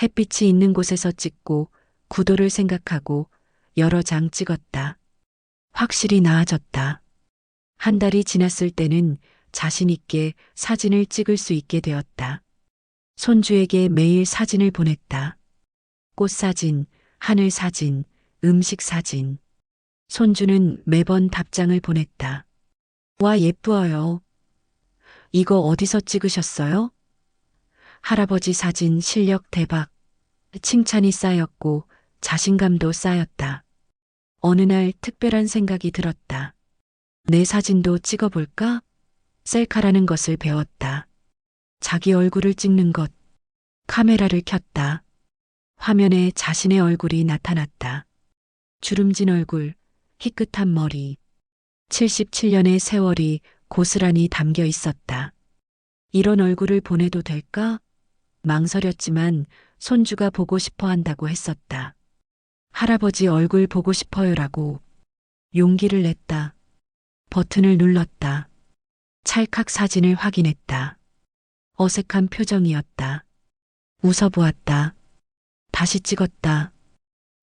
햇빛이 있는 곳에서 찍고 구도를 생각하고 여러 장 찍었다. 확실히 나아졌다. 한 달이 지났을 때는 자신 있게 사진을 찍을 수 있게 되었다. 손주에게 매일 사진을 보냈다. 꽃사진, 하늘사진, 음식사진. 손주는 매번 답장을 보냈다. 와, 예뻐요. 이거 어디서 찍으셨어요? 할아버지 사진 실력 대박. 칭찬이 쌓였고 자신감도 쌓였다. 어느 날 특별한 생각이 들었다. 내 사진도 찍어볼까? 셀카라는 것을 배웠다. 자기 얼굴을 찍는 것. 카메라를 켰다. 화면에 자신의 얼굴이 나타났다. 주름진 얼굴, 희끗한 머리. 77년의 세월이 고스란히 담겨 있었다. 이런 얼굴을 보내도 될까? 망설였지만 손주가 보고 싶어 한다고 했었다. 할아버지 얼굴 보고 싶어요라고. 용기를 냈다. 버튼을 눌렀다. 찰칵 사진을 확인했다. 어색한 표정이었다. 웃어보았다. 다시 찍었다.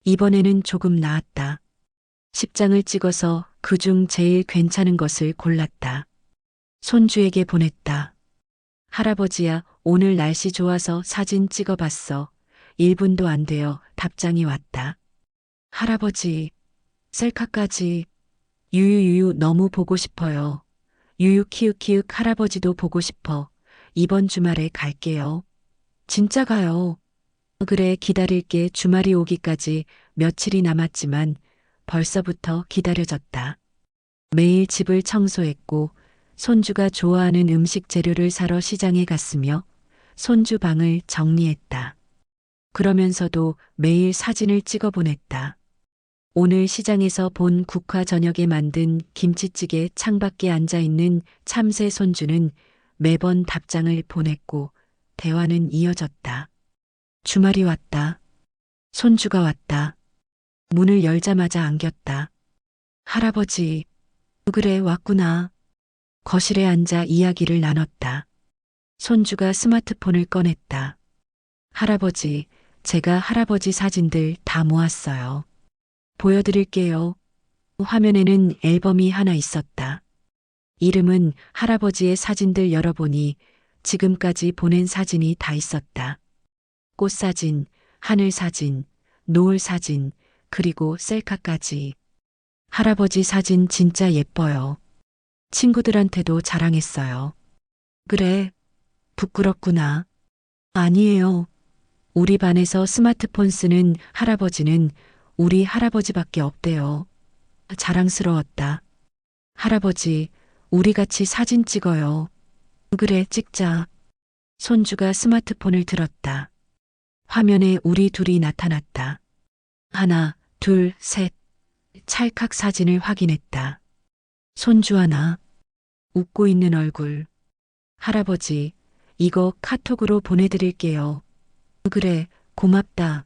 이번에는 조금 나았다. 10장을 찍어서 그중 제일 괜찮은 것을 골랐다. 손주에게 보냈다. 할아버지야, 오늘 날씨 좋아서 사진 찍어봤어. 1분도 안 되어 답장이 왔다. 할아버지, 셀카까지. 유유유유 너무 보고 싶어요. 유유 키읔키읔 할아버지도 보고 싶어. 이번 주말에 갈게요. 진짜 가요. 그래, 기다릴게. 주말이 오기까지 며칠이 남았지만 벌써부터 기다려졌다. 매일 집을 청소했고 손주가 좋아하는 음식 재료를 사러 시장에 갔으며 손주 방을 정리했다. 그러면서도 매일 사진을 찍어 보냈다. 오늘 시장에서 본 국화 저녁에 만든 김치찌개 창밖에 앉아 있는 참새 손주는 매번 답장을 보냈고 대화는 이어졌다. 주말이 왔다. 손주가 왔다. 문을 열자마자 안겼다. 할아버지, 그래 왔구나. 거실에 앉아 이야기를 나눴다. 손주가 스마트폰을 꺼냈다. 할아버지, 제가 할아버지 사진들 다 모았어요. 보여드릴게요. 화면에는 앨범이 하나 있었다. 이름은 할아버지의 사진들 열어보니 지금까지 보낸 사진이 다 있었다. 꽃사진, 하늘사진, 노을사진, 그리고 셀카까지. 할아버지 사진 진짜 예뻐요. 친구들한테도 자랑했어요. 그래, 부끄럽구나. 아니에요. 우리 반에서 스마트폰 쓰는 할아버지는 우리 할아버지밖에 없대요. 자랑스러웠다. 할아버지, 우리 같이 사진 찍어요. 그래, 찍자. 손주가 스마트폰을 들었다. 화면에 우리 둘이 나타났다. 하나, 둘, 셋. 찰칵 사진을 확인했다. 손주 하나. 웃고 있는 얼굴. 할아버지, 이거 카톡으로 보내드릴게요. 그래, 고맙다.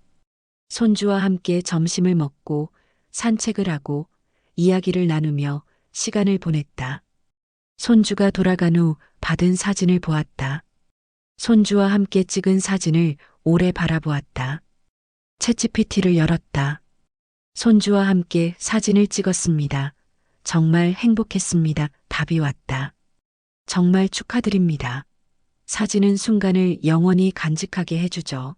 손주와 함께 점심을 먹고 산책을 하고 이야기를 나누며 시간을 보냈다. 손주가 돌아간 후 받은 사진을 보았다. 손주와 함께 찍은 사진을 오래 바라보았다. 챗GPT를 열었다. 손주와 함께 사진을 찍었습니다. 정말 행복했습니다. 답이 왔다. 정말 축하드립니다. 사진은 순간을 영원히 간직하게 해주죠.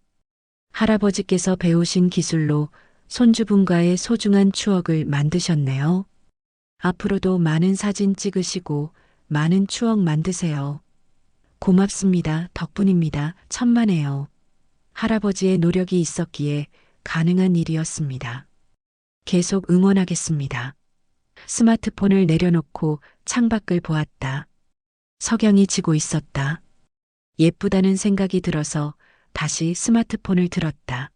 할아버지께서 배우신 기술로 손주분과의 소중한 추억을 만드셨네요. 앞으로도 많은 사진 찍으시고 많은 추억 만드세요. 고맙습니다. 덕분입니다. 천만에요. 할아버지의 노력이 있었기에 가능한 일이었습니다. 계속 응원하겠습니다. 스마트폰을 내려놓고 창밖을 보았다. 석양이 지고 있었다. 예쁘다는 생각이 들어서 다시 스마트폰을 들었다.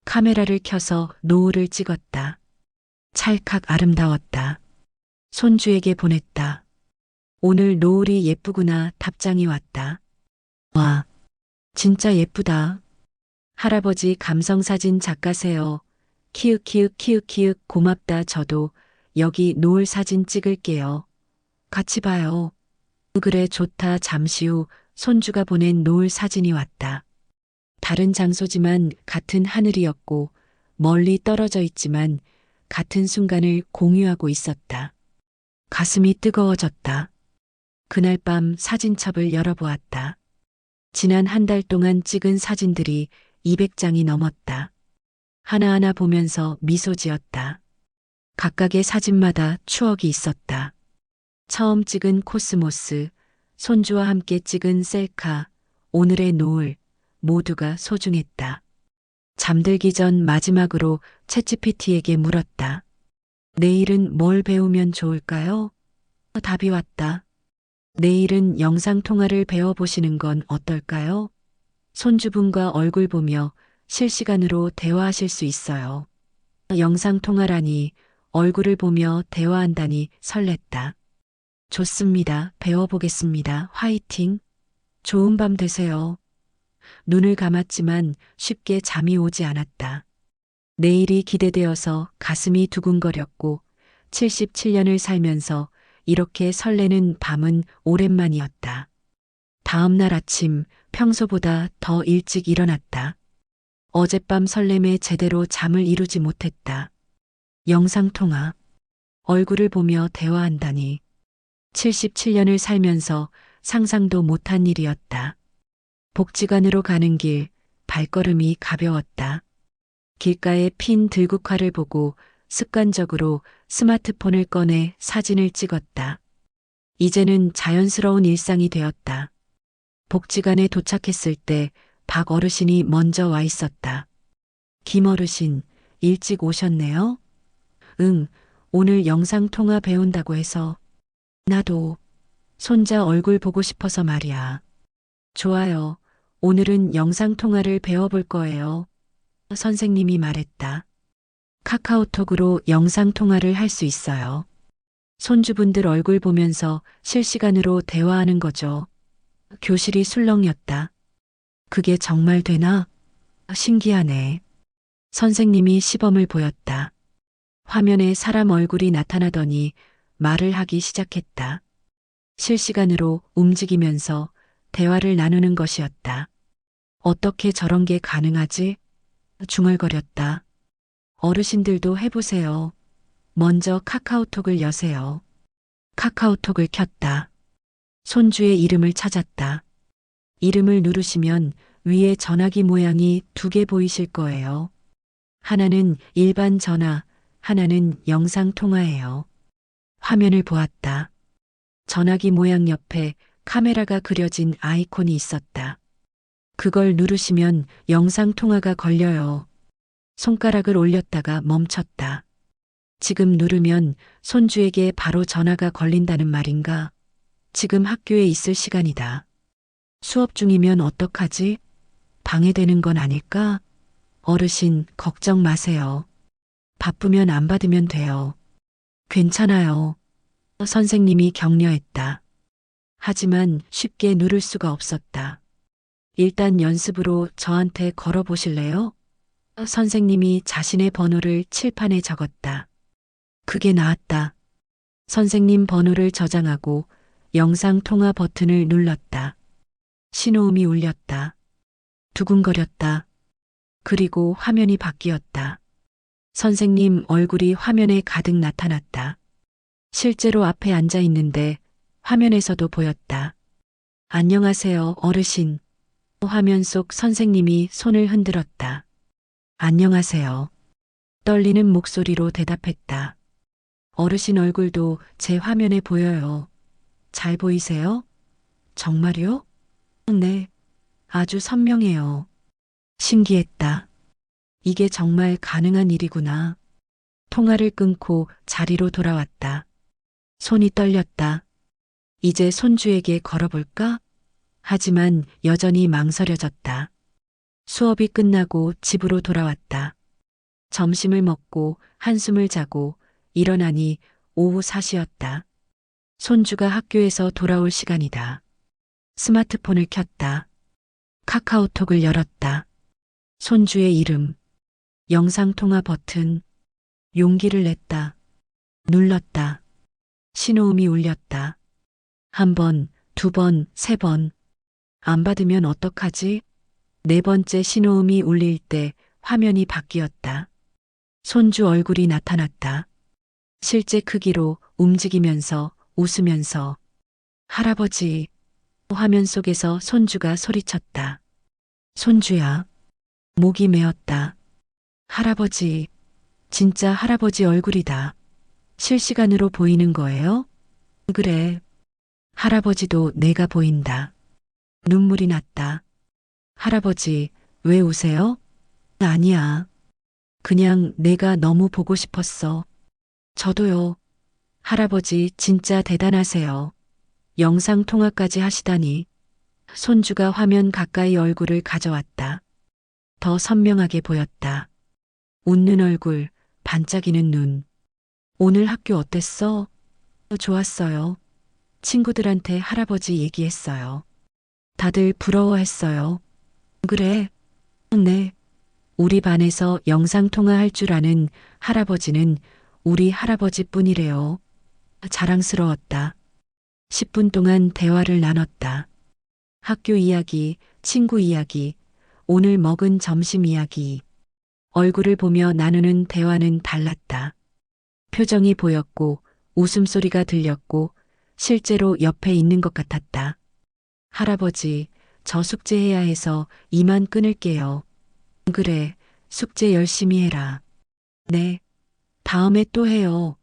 카메라를 켜서 노을을 찍었다. 찰칵 아름다웠다. 손주에게 보냈다. 오늘 노을이 예쁘구나. 답장이 왔다. 와, 진짜 예쁘다. 할아버지 감성사진 작가세요. 키읔 고맙다. 저도 여기 노을 사진 찍을게요. 같이 봐요. 그래 좋다. 잠시 후 손주가 보낸 노을 사진이 왔다. 다른 장소지만 같은 하늘이었고 멀리 떨어져 있지만 같은 순간을 공유하고 있었다. 가슴이 뜨거워졌다. 그날 밤 사진첩을 열어보았다. 지난 한 달 동안 찍은 사진들이 200장이 넘었다. 하나하나 보면서 미소 지었다. 각각의 사진마다 추억이 있었다. 처음 찍은 코스모스, 손주와 함께 찍은 셀카, 오늘의 노을, 모두가 소중했다. 잠들기 전 마지막으로 챗GPT에게 물었다. 내일은 뭘 배우면 좋을까요? 답이 왔다. 내일은 영상통화를 배워보시는 건 어떨까요? 손주분과 얼굴 보며 실시간으로 대화하실 수 있어요. 영상통화라니 얼굴을 보며 대화한다니 설렜다. 좋습니다. 배워보겠습니다. 화이팅. 좋은 밤 되세요. 눈을 감았지만 쉽게 잠이 오지 않았다. 내일이 기대되어서 가슴이 두근거렸고 77년을 살면서 이렇게 설레는 밤은 오랜만이었다. 다음 날 아침 평소보다 더 일찍 일어났다. 어젯밤 설렘에 제대로 잠을 이루지 못했다. 영상통화. 얼굴을 보며 대화한다니. 77년을 살면서 상상도 못한 일이었다. 복지관으로 가는 길, 발걸음이 가벼웠다. 길가에 핀 들국화를 보고 습관적으로 스마트폰을 꺼내 사진을 찍었다. 이제는 자연스러운 일상이 되었다. 복지관에 도착했을 때 박 어르신이 먼저 와 있었다. 김 어르신, 일찍 오셨네요? 응, 오늘 영상통화 배운다고 해서. 나도 손자 얼굴 보고 싶어서 말이야. 좋아요. 오늘은 영상통화를 배워볼 거예요. 선생님이 말했다. 카카오톡으로 영상통화를 할 수 있어요. 손주분들 얼굴 보면서 실시간으로 대화하는 거죠. 교실이 술렁였다. 그게 정말 되나? 신기하네. 선생님이 시범을 보였다. 화면에 사람 얼굴이 나타나더니 말을 하기 시작했다. 실시간으로 움직이면서 대화를 나누는 것이었다. 어떻게 저런 게 가능하지? 중얼거렸다. 어르신들도 해보세요. 먼저 카카오톡을 여세요. 카카오톡을 켰다. 손주의 이름을 찾았다. 이름을 누르시면 위에 전화기 모양이 두 개 보이실 거예요. 하나는 일반 전화, 하나는 영상 통화예요. 화면을 보았다. 전화기 모양 옆에 카메라가 그려진 아이콘이 있었다. 그걸 누르시면 영상 통화가 걸려요. 손가락을 올렸다가 멈췄다. 지금 누르면 손주에게 바로 전화가 걸린다는 말인가? 지금 학교에 있을 시간이다. 수업 중이면 어떡하지? 방해되는 건 아닐까? 어르신, 걱정 마세요. 바쁘면 안 받으면 돼요. 괜찮아요. 선생님이 격려했다. 하지만 쉽게 누를 수가 없었다. 일단 연습으로 저한테 걸어보실래요? 선생님이 자신의 번호를 칠판에 적었다. 그게 나았다. 선생님 번호를 저장하고 영상 통화 버튼을 눌렀다. 신호음이 울렸다. 두근거렸다. 그리고 화면이 바뀌었다. 선생님 얼굴이 화면에 가득 나타났다. 실제로 앞에 앉아 있는데 화면에서도 보였다. 안녕하세요, 어르신. 화면 속 선생님이 손을 흔들었다. 안녕하세요. 떨리는 목소리로 대답했다. 어르신 얼굴도 제 화면에 보여요. 잘 보이세요? 정말요? 네. 아주 선명해요. 신기했다. 이게 정말 가능한 일이구나. 통화를 끊고 자리로 돌아왔다. 손이 떨렸다. 이제 손주에게 걸어볼까? 하지만 여전히 망설여졌다. 수업이 끝나고 집으로 돌아왔다. 점심을 먹고 한숨을 자고 일어나니 오후 4시였다. 손주가 학교에서 돌아올 시간이다. 스마트폰을 켰다. 카카오톡을 열었다. 손주의 이름, 영상통화 버튼, 용기를 냈다. 눌렀다. 신호음이 울렸다. 한 번, 두 번, 세 번. 안 받으면 어떡하지? 네 번째 신호음이 울릴 때 화면이 바뀌었다. 손주 얼굴이 나타났다. 실제 크기로 움직이면서 웃으면서 할아버지. 화면 속에서 손주가 소리쳤다. 손주야. 목이 메었다. 할아버지. 진짜 할아버지 얼굴이다. 실시간으로 보이는 거예요? 그래. 할아버지도 내가 보인다. 눈물이 났다. 할아버지, 왜 우세요? 아니야. 그냥 내가 너무 보고 싶었어. 저도요. 할아버지 진짜 대단하세요. 영상 통화까지 하시다니. 손주가 화면 가까이 얼굴을 가져왔다. 더 선명하게 보였다. 웃는 얼굴, 반짝이는 눈. 오늘 학교 어땠어? 좋았어요. 친구들한테 할아버지 얘기했어요. 다들 부러워했어요. 그래? 네. 우리 반에서 영상 통화할 줄 아는 할아버지는 우리 할아버지뿐이래요. 자랑스러웠다. 10분 동안 대화를 나눴다. 학교 이야기, 친구 이야기, 오늘 먹은 점심 이야기. 얼굴을 보며 나누는 대화는 달랐다. 표정이 보였고 웃음소리가 들렸고 실제로 옆에 있는 것 같았다. 할아버지, 저 숙제해야 해서 이만 끊을게요. 그래, 숙제 열심히 해라. 네, 다음에 또 해요.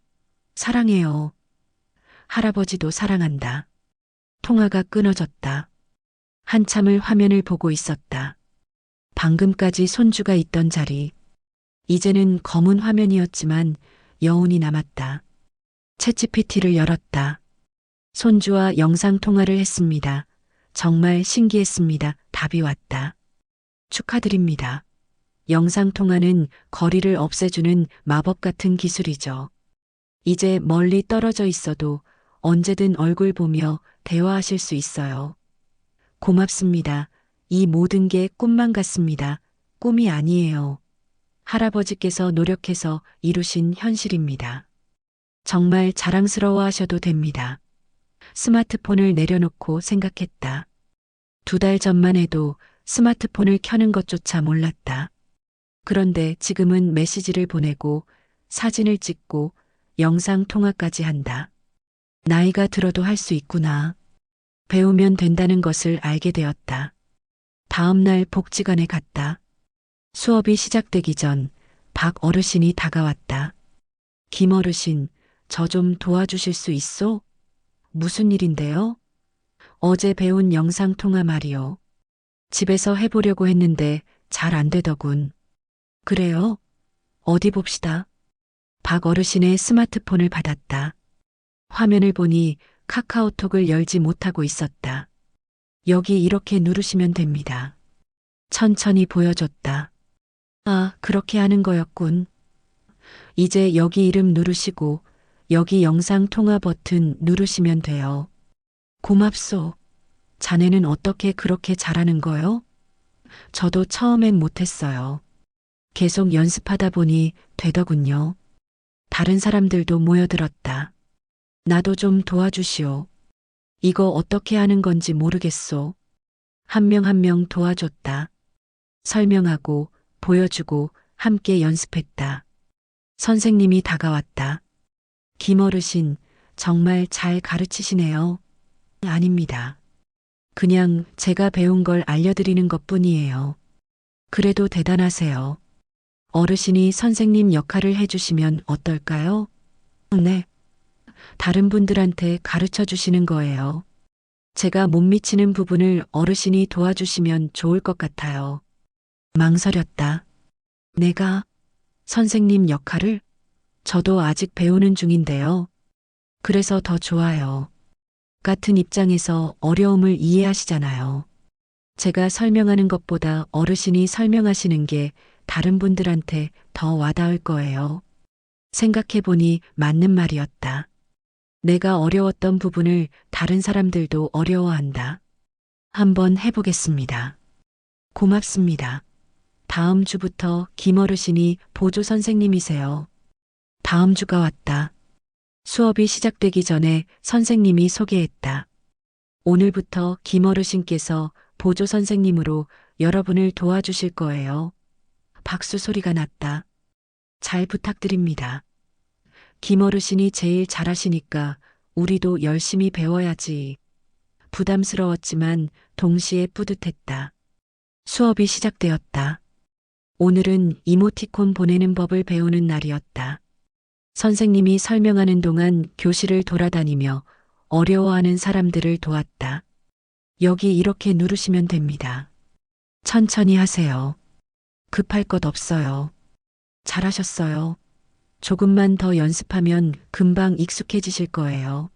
사랑해요. 할아버지도 사랑한다. 통화가 끊어졌다. 한참을 화면을 보고 있었다. 방금까지 손주가 있던 자리. 이제는 검은 화면이었지만 여운이 남았다. 챗GPT를 열었다. 손주와 영상 통화를 했습니다. 정말 신기했습니다. 답이 왔다. 축하드립니다. 영상통화는 거리를 없애주는 마법 같은 기술이죠. 이제 멀리 떨어져 있어도 언제든 얼굴 보며 대화하실 수 있어요. 고맙습니다. 이 모든 게 꿈만 같습니다. 꿈이 아니에요. 할아버지께서 노력해서 이루신 현실입니다. 정말 자랑스러워 하셔도 됩니다. 스마트폰을 내려놓고 생각했다. 2달 전만 해도 스마트폰을 켜는 것조차 몰랐다. 그런데 지금은 메시지를 보내고 사진을 찍고 영상 통화까지 한다. 나이가 들어도 할 수 있구나. 배우면 된다는 것을 알게 되었다. 다음 날 복지관에 갔다. 수업이 시작되기 전 박 어르신이 다가왔다. 김 어르신, 저 좀 도와주실 수 있소? 무슨 일인데요? 어제 배운 영상 통화 말이요. 집에서 해보려고 했는데 잘 안 되더군. 그래요? 어디 봅시다. 박 어르신의 스마트폰을 받았다. 화면을 보니 카카오톡을 열지 못하고 있었다. 여기 이렇게 누르시면 됩니다. 천천히 보여줬다. 아, 그렇게 하는 거였군. 이제 여기 이름 누르시고 여기 영상 통화 버튼 누르시면 돼요. 고맙소. 자네는 어떻게 그렇게 잘하는 거요? 저도 처음엔 못했어요. 계속 연습하다 보니 되더군요. 다른 사람들도 모여들었다. 나도 좀 도와주시오. 이거 어떻게 하는 건지 모르겠소. 한 명 한 명 도와줬다. 설명하고 보여주고 함께 연습했다. 선생님이 다가왔다. 김 어르신, 정말 잘 가르치시네요. 아닙니다. 그냥 제가 배운 걸 알려드리는 것뿐이에요. 그래도 대단하세요. 어르신이 선생님 역할을 해주시면 어떨까요? 네. 다른 분들한테 가르쳐 주시는 거예요. 제가 못 미치는 부분을 어르신이 도와주시면 좋을 것 같아요. 망설였다. 내가 선생님 역할을? 저도 아직 배우는 중인데요. 그래서 더 좋아요. 같은 입장에서 어려움을 이해하시잖아요. 제가 설명하는 것보다 어르신이 설명하시는 게 다른 분들한테 더 와닿을 거예요. 생각해보니 맞는 말이었다. 내가 어려웠던 부분을 다른 사람들도 어려워한다. 한번 해보겠습니다. 고맙습니다. 다음 주부터 김 어르신이 보조 선생님이세요. 다음 주가 왔다. 수업이 시작되기 전에 선생님이 소개했다. 오늘부터 김 어르신께서 보조 선생님으로 여러분을 도와주실 거예요. 박수 소리가 났다. 잘 부탁드립니다. 김 어르신이 제일 잘하시니까 우리도 열심히 배워야지. 부담스러웠지만 동시에 뿌듯했다. 수업이 시작되었다. 오늘은 이모티콘 보내는 법을 배우는 날이었다. 선생님이 설명하는 동안 교실을 돌아다니며 어려워하는 사람들을 도왔다. 여기 이렇게 누르시면 됩니다. 천천히 하세요. 급할 것 없어요. 잘하셨어요. 조금만 더 연습하면 금방 익숙해지실 거예요.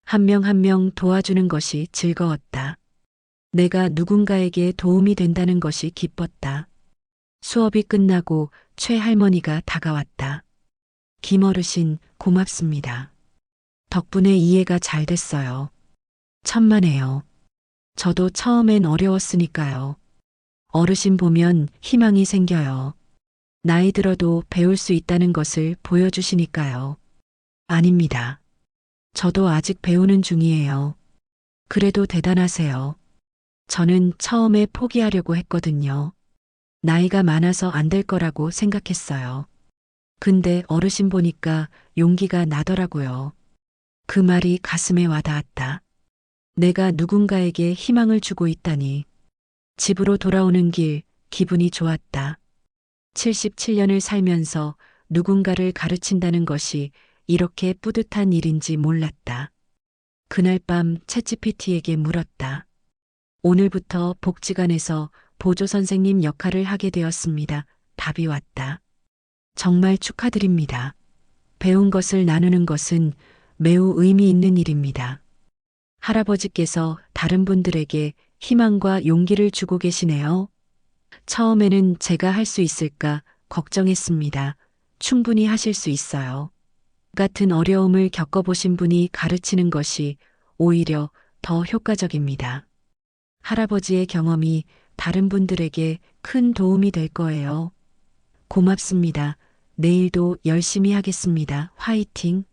한 명 한 명 도와주는 것이 즐거웠다. 내가 누군가에게 도움이 된다는 것이 기뻤다. 수업이 끝나고 최 할머니가 다가왔다. 김 어르신, 고맙습니다. 덕분에 이해가 잘 됐어요. 천만에요. 저도 처음엔 어려웠으니까요. 어르신 보면 희망이 생겨요. 나이 들어도 배울 수 있다는 것을 보여주시니까요. 아닙니다. 저도 아직 배우는 중이에요. 그래도 대단하세요. 저는 처음에 포기하려고 했거든요. 나이가 많아서 안 될 거라고 생각했어요. 근데 어르신 보니까 용기가 나더라고요. 그 말이 가슴에 와닿았다. 내가 누군가에게 희망을 주고 있다니. 집으로 돌아오는 길 기분이 좋았다. 77년을 살면서 누군가를 가르친다는 것이 이렇게 뿌듯한 일인지 몰랐다. 그날 밤 챗GPT에게 물었다. 오늘부터 복지관에서 보조 선생님 역할을 하게 되었습니다. 답이 왔다. 정말 축하드립니다. 배운 것을 나누는 것은 매우 의미 있는 일입니다. 할아버지께서 다른 분들에게 희망과 용기를 주고 계시네요. 처음에는 제가 할 수 있을까 걱정했습니다. 충분히 하실 수 있어요. 같은 어려움을 겪어보신 분이 가르치는 것이 오히려 더 효과적입니다. 할아버지의 경험이 다른 분들에게 큰 도움이 될 거예요. 고맙습니다. 내일도 열심히 하겠습니다. 화이팅!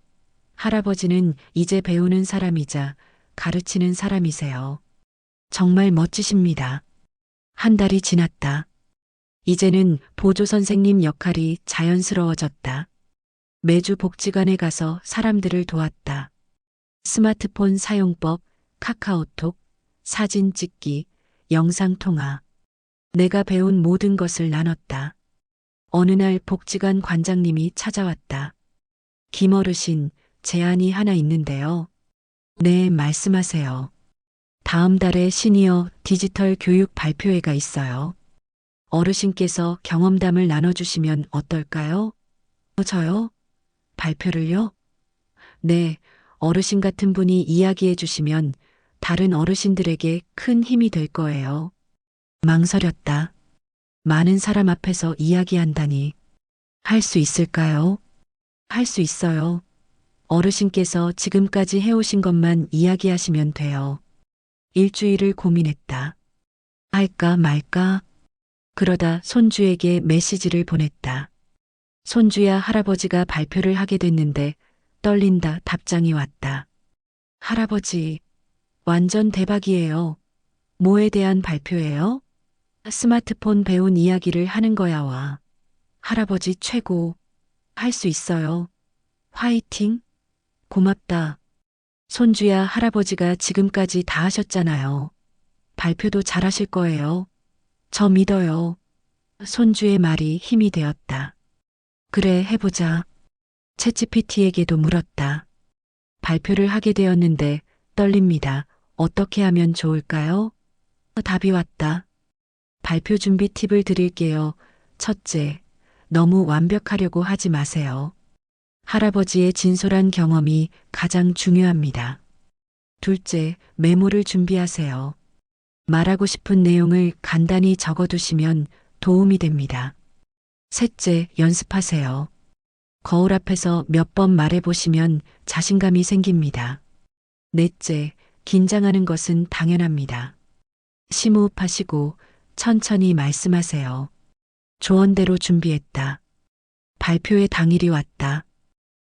할아버지는 이제 배우는 사람이자 가르치는 사람이세요. 정말 멋지십니다. 한 달이 지났다. 이제는 보조 선생님 역할이 자연스러워졌다. 매주 복지관에 가서 사람들을 도왔다. 스마트폰 사용법, 카카오톡, 사진 찍기, 영상 통화. 내가 배운 모든 것을 나눴다. 어느 날 복지관 관장님이 찾아왔다. 김어르신, 제안이 하나 있는데요. 네, 말씀하세요. 다음 달에 시니어 디지털 교육 발표회가 있어요. 어르신께서 경험담을 나눠주시면 어떨까요? 저요? 발표를요? 네, 어르신 같은 분이 이야기해 주시면 다른 어르신들에게 큰 힘이 될 거예요. 망설였다. 많은 사람 앞에서 이야기한다니. 할 수 있을까요? 할 수 있어요. 어르신께서 지금까지 해오신 것만 이야기하시면 돼요. 일주일을 고민했다. 할까 말까? 그러다 손주에게 메시지를 보냈다. 손주야, 할아버지가 발표를 하게 됐는데 떨린다 답장이 왔다. 할아버지, 완전 대박이에요. 뭐에 대한 발표예요? 스마트폰 배운 이야기를 하는 거야 와. 할아버지 최고. 할 수 있어요. 화이팅. 고맙다. 손주야, 할아버지가 지금까지 다 하셨잖아요. 발표도 잘하실 거예요. 저 믿어요. 손주의 말이 힘이 되었다. 그래, 해보자. 챗GPT에게도 물었다. 발표를 하게 되었는데 떨립니다. 어떻게 하면 좋을까요? 답이 왔다. 발표 준비 팁을 드릴게요. 첫째, 너무 완벽하려고 하지 마세요. 할아버지의 진솔한 경험이 가장 중요합니다. 둘째, 메모를 준비하세요. 말하고 싶은 내용을 간단히 적어두시면 도움이 됩니다. 셋째, 연습하세요. 거울 앞에서 몇 번 말해보시면 자신감이 생깁니다. 넷째, 긴장하는 것은 당연합니다. 심호흡하시고 천천히 말씀하세요. 조언대로 준비했다. 발표의 당일이 왔다.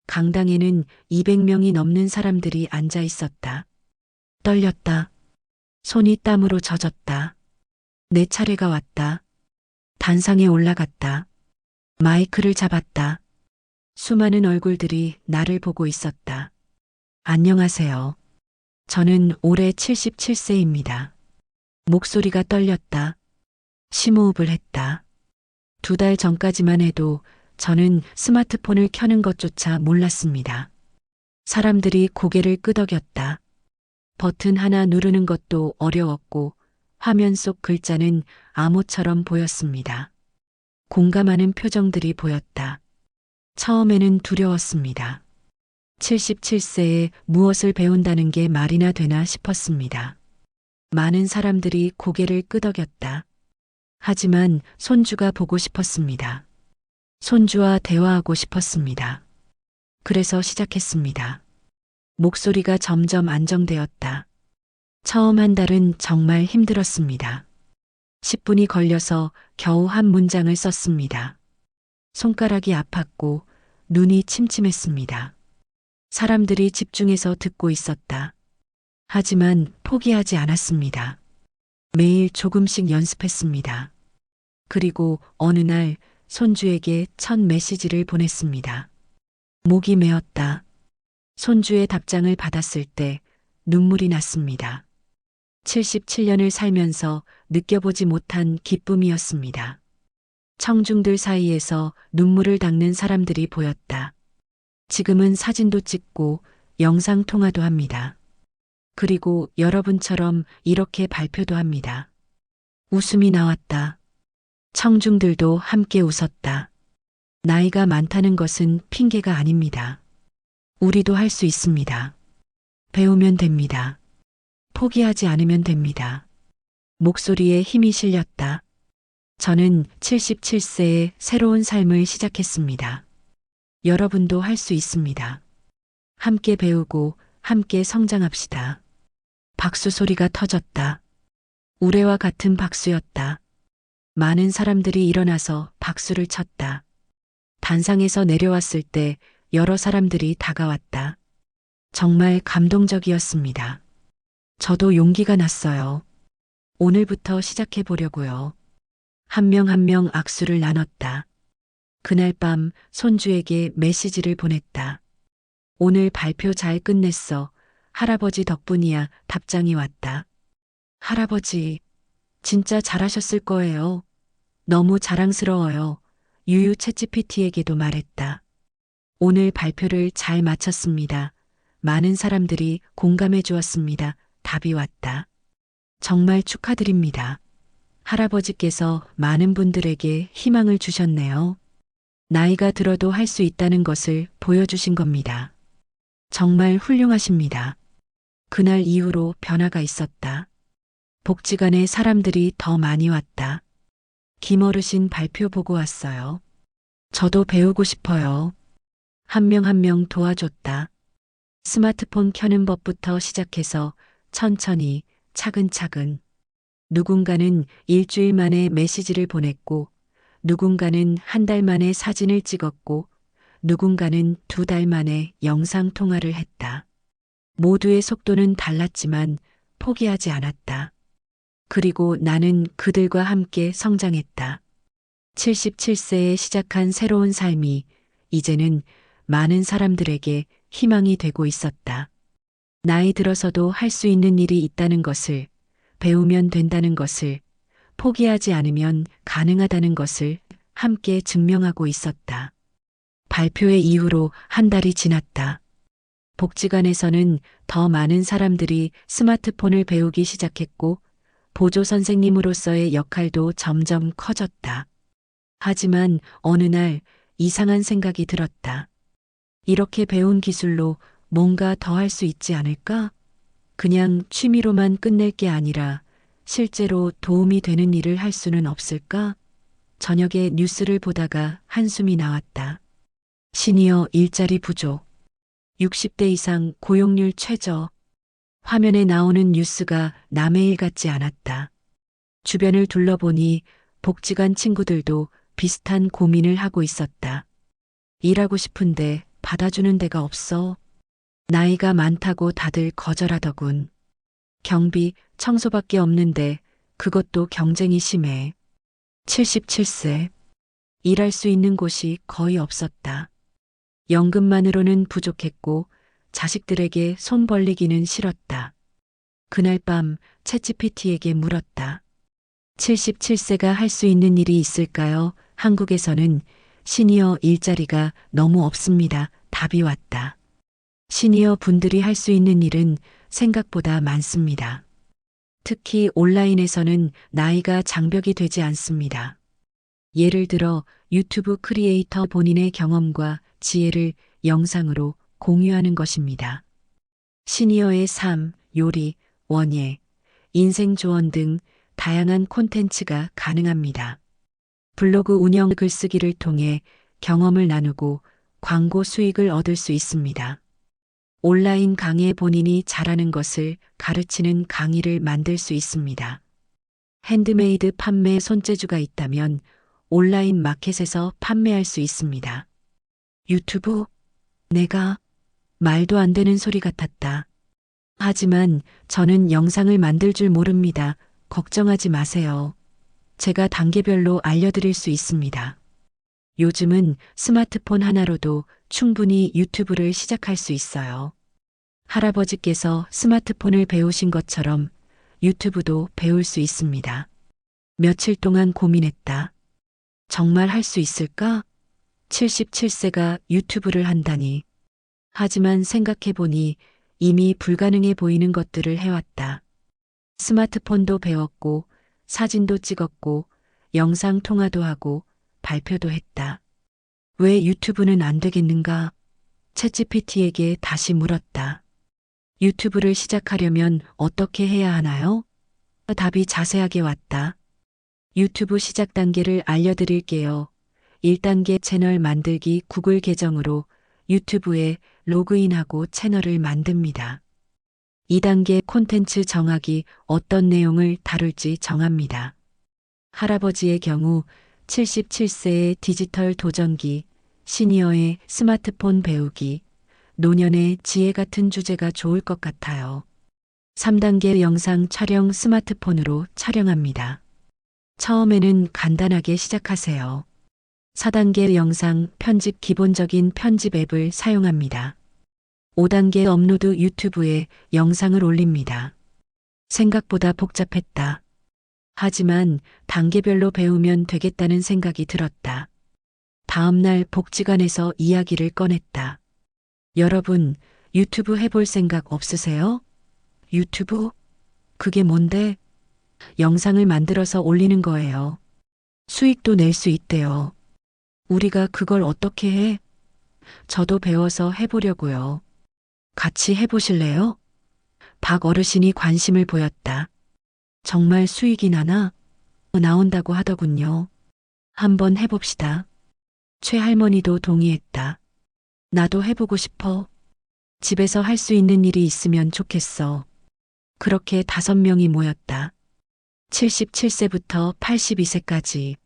강당에는 200명이 넘는 사람들이 앉아 있었다. 떨렸다. 손이 땀으로 젖었다. 내 차례가 왔다. 단상에 올라갔다. 마이크를 잡았다. 수많은 얼굴들이 나를 보고 있었다. 안녕하세요. 저는 올해 77세입니다. 목소리가 떨렸다. 심호흡을 했다. 2달 전까지만 해도 저는 스마트폰을 켜는 것조차 몰랐습니다. 사람들이 고개를 끄덕였다. 버튼 하나 누르는 것도 어려웠고 화면 속 글자는 암호처럼 보였습니다. 공감하는 표정들이 보였다. 처음에는 두려웠습니다. 77세에 무엇을 배운다는 게 말이나 되나 싶었습니다. 많은 사람들이 고개를 끄덕였다. 하지만 손주가 보고 싶었습니다. 손주와 대화하고 싶었습니다. 그래서 시작했습니다. 목소리가 점점 안정되었다. 처음 한 달은 정말 힘들었습니다. 10분이 걸려서 겨우 한 문장을 썼습니다. 손가락이 아팠고 눈이 침침했습니다. 사람들이 집중해서 듣고 있었다. 하지만 포기하지 않았습니다. 매일 조금씩 연습했습니다. 그리고 어느 날 손주에게 첫 메시지를 보냈습니다. 목이 메었다. 손주의 답장을 받았을 때 눈물이 났습니다. 77년을 살면서 느껴보지 못한 기쁨이었습니다. 청중들 사이에서 눈물을 닦는 사람들이 보였다. 지금은 사진도 찍고 영상 통화도 합니다. 그리고 여러분처럼 이렇게 발표도 합니다. 웃음이 나왔다. 청중들도 함께 웃었다. 나이가 많다는 것은 핑계가 아닙니다. 우리도 할 수 있습니다. 배우면 됩니다. 포기하지 않으면 됩니다. 목소리에 힘이 실렸다. 저는 77세에 새로운 삶을 시작했습니다. 여러분도 할 수 있습니다. 함께 배우고 함께 성장합시다. 박수 소리가 터졌다. 우레와 같은 박수였다. 많은 사람들이 일어나서 박수를 쳤다. 단상에서 내려왔을 때 여러 사람들이 다가왔다. 정말 감동적이었습니다. 저도 용기가 났어요. 오늘부터 시작해 보려고요. 한 명 한 명 악수를 나눴다. 그날 밤 손주에게 메시지를 보냈다. 오늘 발표 잘 끝냈어. 할아버지 덕분이야. 답장이 왔다. 할아버지, 진짜 잘하셨을 거예요. 너무 자랑스러워요. 유유 챗GPT에게도 말했다. 오늘 발표를 잘 마쳤습니다. 많은 사람들이 공감해 주었습니다. 답이 왔다. 정말 축하드립니다. 할아버지께서 많은 분들에게 희망을 주셨네요. 나이가 들어도 할 수 있다는 것을 보여주신 겁니다. 정말 훌륭하십니다. 그날 이후로 변화가 있었다. 복지관에 사람들이 더 많이 왔다. 김어르신 발표 보고 왔어요. 저도 배우고 싶어요. 한 명 한 명 도와줬다. 스마트폰 켜는 법부터 시작해서 천천히 차근차근. 누군가는 일주일 만에 메시지를 보냈고, 누군가는 한 달 만에 사진을 찍었고, 누군가는 2달 만에 영상 통화를 했다. 모두의 속도는 달랐지만 포기하지 않았다. 그리고 나는 그들과 함께 성장했다. 77세에 시작한 새로운 삶이 이제는 많은 사람들에게 희망이 되고 있었다. 나이 들어서도 할 수 있는 일이 있다는 것을, 배우면 된다는 것을, 포기하지 않으면 가능하다는 것을 함께 증명하고 있었다. 발표의 이후로 한 달이 지났다. 복지관에서는 더 많은 사람들이 스마트폰을 배우기 시작했고, 보조 선생님으로서의 역할도 점점 커졌다. 하지만 어느 날 이상한 생각이 들었다. 이렇게 배운 기술로 뭔가 더 할 수 있지 않을까? 그냥 취미로만 끝낼 게 아니라 실제로 도움이 되는 일을 할 수는 없을까? 저녁에 뉴스를 보다가 한숨이 나왔다. 시니어 일자리 부족, 60대 이상 고용률 최저. 화면에 나오는 뉴스가 남의 일 같지 않았다. 주변을 둘러보니 복지관 친구들도 비슷한 고민을 하고 있었다. 일하고 싶은데 받아주는 데가 없어. 나이가 많다고 다들 거절하더군. 경비, 청소밖에 없는데 그것도 경쟁이 심해. 77세. 일할 수 있는 곳이 거의 없었다. 연금만으로는 부족했고 자식들에게 손 벌리기는 싫었다. 그날 밤 챗GPT에게 물었다. 77세가 할 수 있는 일이 있을까요? 한국에서는 시니어 일자리가 너무 없습니다. 답이 왔다. 시니어 분들이 할 수 있는 일은 생각보다 많습니다. 특히 온라인에서는 나이가 장벽이 되지 않습니다. 예를 들어 유튜브 크리에이터 본인의 경험과 지혜를 영상으로 공유하는 것입니다. 시니어의 삶, 요리, 원예, 인생 조언 등 다양한 콘텐츠가 가능합니다. 블로그 운영 글쓰기를 통해 경험을 나누고 광고 수익을 얻을 수 있습니다. 온라인 강의에 본인이 잘하는 것을 가르치는 강의를 만들 수 있습니다. 핸드메이드 판매 손재주가 있다면 온라인 마켓에서 판매할 수 있습니다. 유튜브? 내가 말도 안 되는 소리 같았다. 하지만 저는 영상을 만들 줄 모릅니다. 걱정하지 마세요. 제가 단계별로 알려드릴 수 있습니다. 요즘은 스마트폰 하나로도 충분히 유튜브를 시작할 수 있어요. 할아버지께서 스마트폰을 배우신 것처럼 유튜브도 배울 수 있습니다. 며칠 동안 고민했다. 정말 할 수 있을까? 77세가 유튜브를 한다니. 하지만 생각해보니 이미 불가능해 보이는 것들을 해왔다. 스마트폰도 배웠고, 사진도 찍었고, 영상 통화도 하고, 발표도 했다. 왜 유튜브는 안 되겠는가? 챗GPT에게 다시 물었다. 유튜브를 시작하려면 어떻게 해야 하나요? 답이 자세하게 왔다. 유튜브 시작 단계를 알려드릴게요. 1단계 채널 만들기 구글 계정으로 유튜브에 로그인하고 채널을 만듭니다. 2단계 콘텐츠 정하기 어떤 내용을 다룰지 정합니다. 할아버지의 경우 77세의 디지털 도전기, 시니어의 스마트폰 배우기, 노년의 지혜 같은 주제가 좋을 것 같아요. 3단계 영상 촬영 스마트폰으로 촬영합니다. 처음에는 간단하게 시작하세요. 4단계 영상 편집 기본적인 편집 앱을 사용합니다. 5단계 업로드 유튜브에 영상을 올립니다. 생각보다 복잡했다. 하지만 단계별로 배우면 되겠다는 생각이 들었다. 다음날 복지관에서 이야기를 꺼냈다. 여러분, 유튜브 해볼 생각 없으세요? 유튜브? 그게 뭔데? 영상을 만들어서 올리는 거예요. 수익도 낼 수 있대요. 우리가 그걸 어떻게 해? 저도 배워서 해보려고요. 같이 해보실래요? 박 어르신이 관심을 보였다. 정말 수익이 나온다고 하더군요. 한번 해봅시다. 최 할머니도 동의했다. 나도 해보고 싶어. 집에서 할 수 있는 일이 있으면 좋겠어. 그렇게 5명이 모였다. 77세부터 82세까지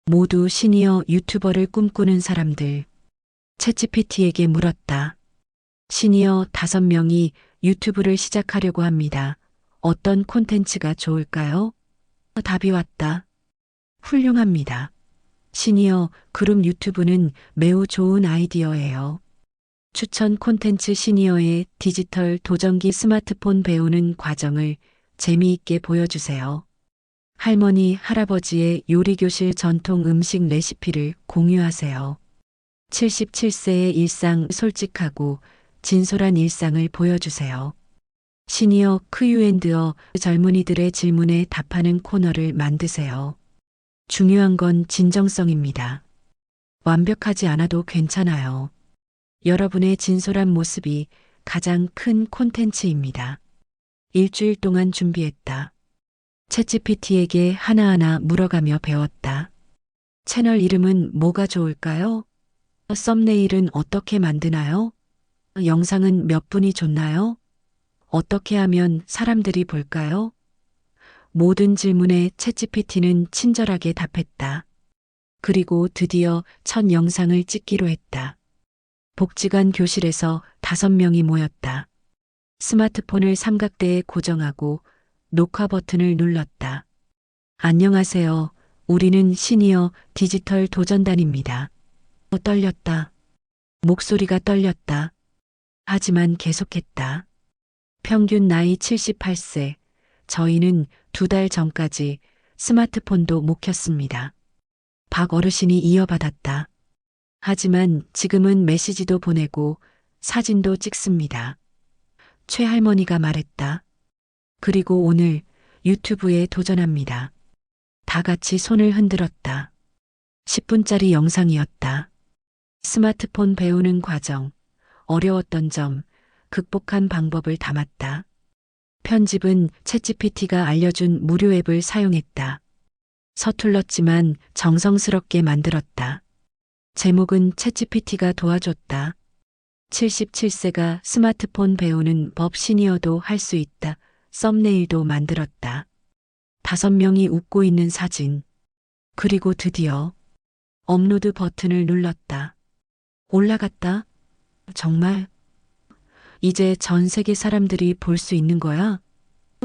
모두 시니어 유튜버를 꿈꾸는 사람들. 챗GPT에게 물었다. 시니어 5명이 유튜브를 시작하려고 합니다. 어떤 콘텐츠가 좋을까요? 답이 왔다. 훌륭합니다. 시니어 그룹 유튜브는 매우 좋은 아이디어예요. 추천 콘텐츠 시니어의 디지털 도전기 스마트폰 배우는 과정을 재미있게 보여주세요. 할머니, 할아버지의 요리교실 전통 음식 레시피를 공유하세요. 77세의 일상 솔직하고 진솔한 일상을 보여주세요. 시니어 크유앤드어 젊은이들의 질문에 답하는 코너를 만드세요. 중요한 건 진정성입니다. 완벽하지 않아도 괜찮아요. 여러분의 진솔한 모습이 가장 큰 콘텐츠입니다. 일주일 동안 준비했다. 챗GPT에게 하나하나 물어가며 배웠다. 채널 이름은 뭐가 좋을까요? 썸네일은 어떻게 만드나요? 영상은 몇 분이 좋나요? 어떻게 하면 사람들이 볼까요? 모든 질문에 챗GPT는 친절하게 답했다. 그리고 드디어 첫 영상을 찍기로 했다. 복지관 교실에서 5명이 모였다. 스마트폰을 삼각대에 고정하고 녹화 버튼을 눌렀다. 안녕하세요. 우리는 시니어 디지털 도전단입니다. 떨렸다. 목소리가 떨렸다. 하지만 계속했다. 평균 나이 78세. 저희는 2달 전까지 스마트폰도 못 켰습니다. 박 어르신이 이어받았다. 하지만 지금은 메시지도 보내고 사진도 찍습니다. 최 할머니가 말했다. 그리고 오늘 유튜브에 도전합니다. 다 같이 손을 흔들었다. 10분짜리 영상이었다. 스마트폰 배우는 과정, 어려웠던 점, 극복한 방법을 담았다. 편집은 챗GPT가 알려준 무료 앱을 사용했다. 서툴렀지만 정성스럽게 만들었다. 제목은 챗GPT가 도와줬다. 77세가 스마트폰 배우는 법 시니어도 할 수 있다. 썸네일도 만들었다. 5명이 웃고 있는 사진. 그리고 드디어 업로드 버튼을 눌렀다. 올라갔다. 정말? 이제 전 세계 사람들이 볼 수 있는 거야?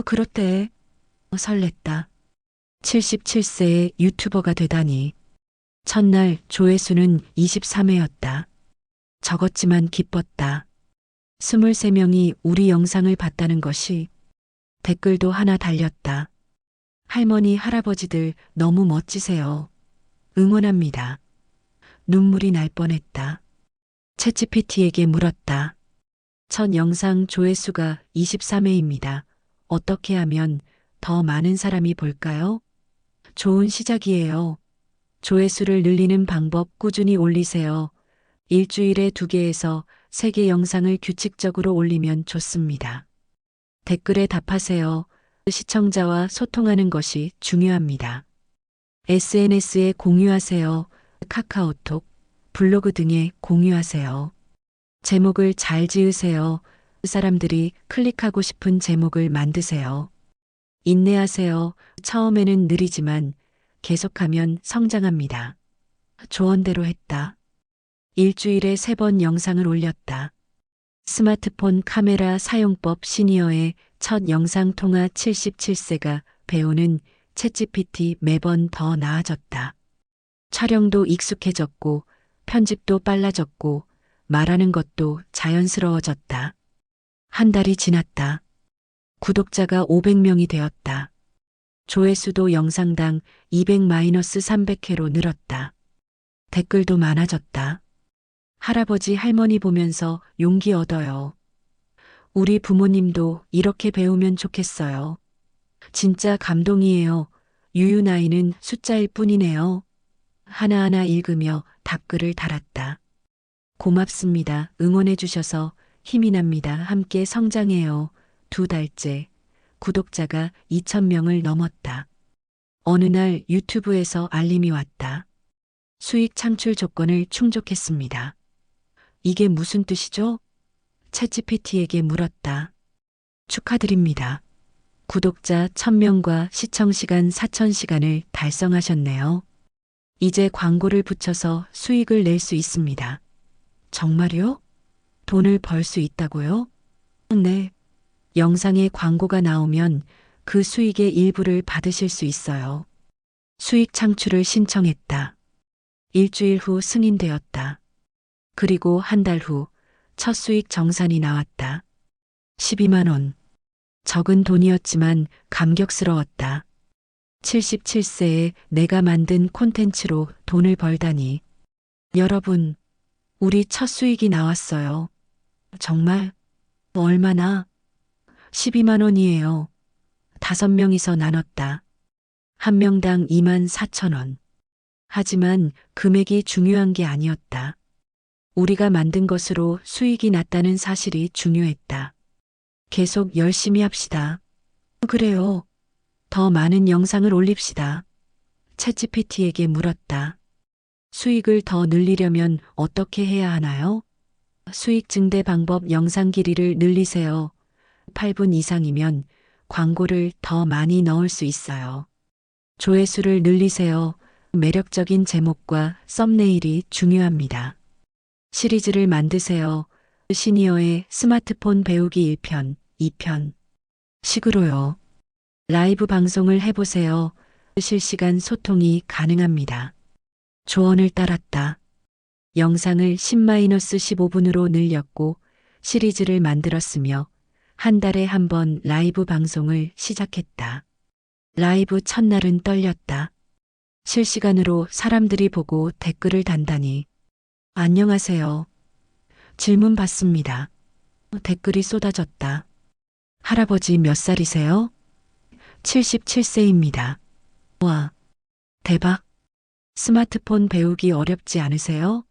그렇대. 설렜다. 77세의 유튜버가 되다니. 첫날 조회수는 23회였다. 적었지만 기뻤다. 23명이 우리 영상을 봤다는 것이. 댓글도 하나 달렸다. 할머니, 할아버지들 너무 멋지세요. 응원합니다. 눈물이 날 뻔했다. 챗GPT에게 물었다. 첫 영상 조회수가 23회입니다. 어떻게 하면 더 많은 사람이 볼까요? 좋은 시작이에요. 조회수를 늘리는 방법 꾸준히 올리세요. 일주일에 2개에서 3개 영상을 규칙적으로 올리면 좋습니다. 댓글에 답하세요. 시청자와 소통하는 것이 중요합니다. SNS에 공유하세요. 카카오톡, 블로그 등에 공유하세요. 제목을 잘 지으세요. 사람들이 클릭하고 싶은 제목을 만드세요. 인내하세요. 처음에는 느리지만 계속하면 성장합니다. 조언대로 했다. 일주일에 3번 영상을 올렸다. 스마트폰 카메라 사용법 시니어의 첫 영상 통화 77세가 배우는 챗GPT 매번 더 나아졌다. 촬영도 익숙해졌고 편집도 빨라졌고 말하는 것도 자연스러워졌다. 한 달이 지났다. 구독자가 500명이 되었다. 조회수도 영상당 200-300회로 늘었다. 댓글도 많아졌다. 할아버지 할머니 보면서 용기 얻어요. 우리 부모님도 이렇게 배우면 좋겠어요. 진짜 감동이에요. 유유나이는 숫자일 뿐이네요. 하나하나 읽으며 답글을 달았다. 고맙습니다. 응원해 주셔서 힘이 납니다. 함께 성장해요. 2달째 구독자가 2,000명을 넘었다. 어느 날 유튜브에서 알림이 왔다. 수익 창출 조건을 충족했습니다. 이게 무슨 뜻이죠? 챗GPT에게 물었다. 축하드립니다. 구독자 1,000명과 시청시간 4,000시간을 달성하셨네요. 이제 광고를 붙여서 수익을 낼 수 있습니다. 정말요? 돈을 벌 수 있다고요? 네. 영상에 광고가 나오면 그 수익의 일부를 받으실 수 있어요. 수익 창출을 신청했다. 일주일 후 승인되었다. 그리고 한 달 후 첫 수익 정산이 나왔다. 12만 원. 적은 돈이었지만 감격스러웠다. 77세에 내가 만든 콘텐츠로 돈을 벌다니. 여러분, 우리 첫 수익이 나왔어요. 정말? 얼마나? 12만 원이에요. 5명이서 나눴다. 한 명당 24,000원. 하지만 금액이 중요한 게 아니었다. 우리가 만든 것으로 수익이 났다는 사실이 중요했다. 계속 열심히 합시다. 그래요. 더 많은 영상을 올립시다. 챗GPT에게 물었다. 수익을 더 늘리려면 어떻게 해야 하나요? 수익 증대 방법 영상 길이를 늘리세요. 8분 이상이면 광고를 더 많이 넣을 수 있어요. 조회수를 늘리세요. 매력적인 제목과 썸네일이 중요합니다. 시리즈를 만드세요. 시니어의 스마트폰 배우기 1편, 2편. 식으로요. 라이브 방송을 해보세요. 실시간 소통이 가능합니다. 조언을 따랐다. 영상을 10-15분으로 늘렸고 시리즈를 만들었으며 한 달에 한 번 라이브 방송을 시작했다. 라이브 첫날은 떨렸다. 실시간으로 사람들이 보고 댓글을 단다니. 안녕하세요. 질문 받습니다. 댓글이 쏟아졌다. 할아버지 몇 살이세요? 77세입니다. 와, 대박. 스마트폰 배우기 어렵지 않으세요?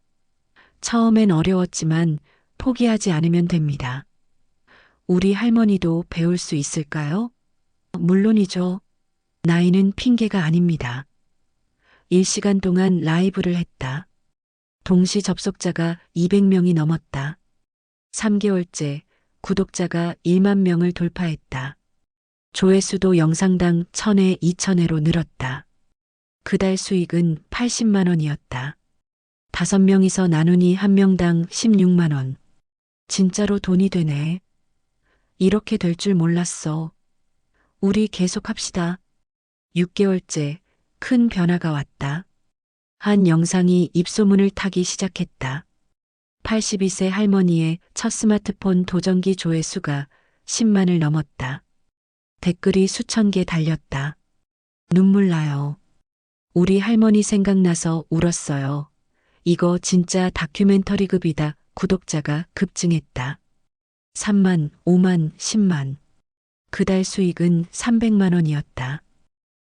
처음엔 어려웠지만 포기하지 않으면 됩니다. 우리 할머니도 배울 수 있을까요? 물론이죠. 나이는 핑계가 아닙니다. 1시간 동안 라이브를 했다. 동시 접속자가 200명이 넘었다. 3개월째 구독자가 1만 명을 돌파했다. 조회수도 영상당 1,000회, 2,000회로 늘었다. 그달 수익은 80만 원이었다. 5명이서 나누니 한 명당 16만 원. 진짜로 돈이 되네. 이렇게 될 줄 몰랐어. 우리 계속합시다. 6개월째 큰 변화가 왔다. 한 영상이 입소문을 타기 시작했다. 82세 할머니의 첫 스마트폰 도전기 조회수가 10만을 넘었다. 댓글이 수천 개 달렸다. 눈물 나요. 우리 할머니 생각나서 울었어요. 이거 진짜 다큐멘터리급이다. 구독자가 급증했다. 3만, 5만, 10만. 그달 수익은 300만 원이었다.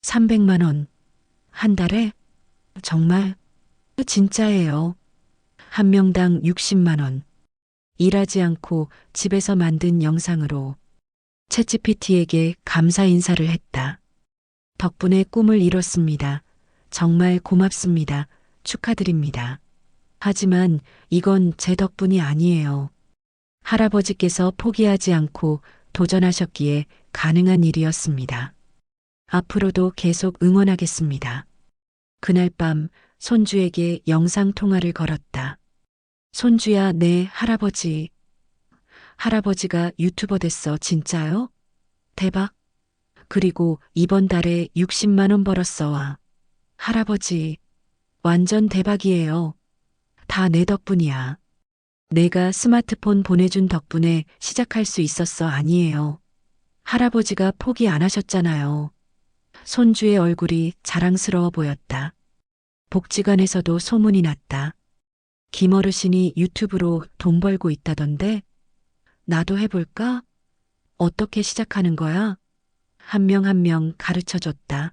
300만 원. 한 달에? 정말? 진짜예요. 한 명당 60만 원. 일하지 않고 집에서 만든 영상으로 챗GPT에게 감사 인사를 했다. 덕분에 꿈을 이뤘습니다. 정말 고맙습니다. 축하드립니다. 하지만 이건 제 덕분이 아니에요. 할아버지께서 포기하지 않고 도전하셨기에 가능한 일이었습니다. 앞으로도 계속 응원하겠습니다. 그날 밤 손주에게 영상 통화를 걸었다. 손주야, 네, 할아버지. 할아버지가 유튜버 됐어, 진짜요? 대박. 그리고 이번 달에 60만 원 벌었어, 와. 할아버지, 완전 대박이에요. 다 내 덕분이야. 내가 스마트폰 보내준 덕분에 시작할 수 있었어, 아니에요. 할아버지가 포기 안 하셨잖아요. 손주의 얼굴이 자랑스러워 보였다. 복지관에서도 소문이 났다. 김어르신이 유튜브로 돈 벌고 있다던데? 나도 해볼까? 어떻게 시작하는 거야? 한 명 한 명 가르쳐 줬다.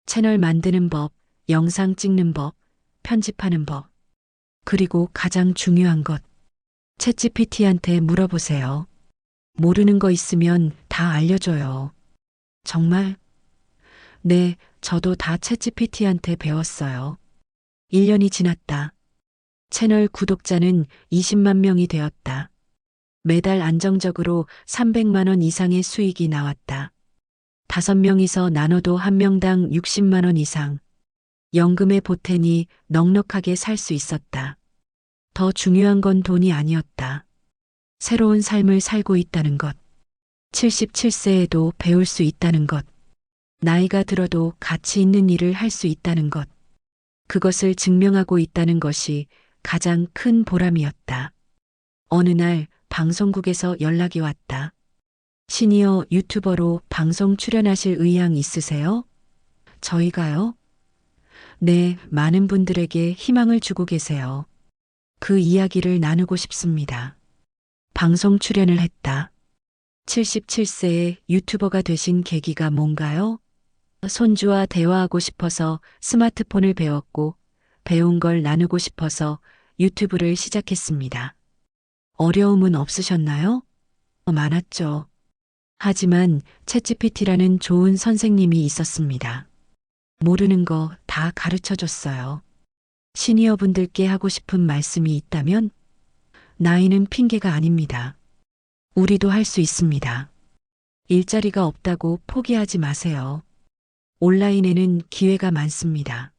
채널 만드는 법, 영상 찍는 법, 편집하는 법. 그리고 가장 중요한 것. 챗GPT한테 물어보세요. 모르는 거 있으면 다 알려줘요. 정말? 네, 저도 다 챗GPT한테 배웠어요. 1년이 지났다. 채널 구독자는 20만 명이 되었다. 매달 안정적으로 300만 원 이상의 수익이 나왔다. 5명이서 나눠도 한 명당 60만 원 이상. 연금에 보태니 넉넉하게 살 수 있었다. 더 중요한 건 돈이 아니었다. 새로운 삶을 살고 있다는 것. 77세에도 배울 수 있다는 것. 나이가 들어도 가치 있는 일을 할 수 있다는 것. 그것을 증명하고 있다는 것이 가장 큰 보람이었다. 어느 날 방송국에서 연락이 왔다. 시니어 유튜버로 방송 출연하실 의향 있으세요? 저희가요? 네, 많은 분들에게 희망을 주고 계세요. 그 이야기를 나누고 싶습니다. 방송 출연을 했다. 77세의 유튜버가 되신 계기가 뭔가요? 손주와 대화하고 싶어서 스마트폰을 배웠고 배운 걸 나누고 싶어서 유튜브를 시작했습니다. 어려움은 없으셨나요? 많았죠. 하지만 챗GPT라는 좋은 선생님이 있었습니다. 모르는 거 다 가르쳐 줬어요. 시니어분들께 하고 싶은 말씀이 있다면 나이는 핑계가 아닙니다. 우리도 할 수 있습니다. 일자리가 없다고 포기하지 마세요. 온라인에는 기회가 많습니다.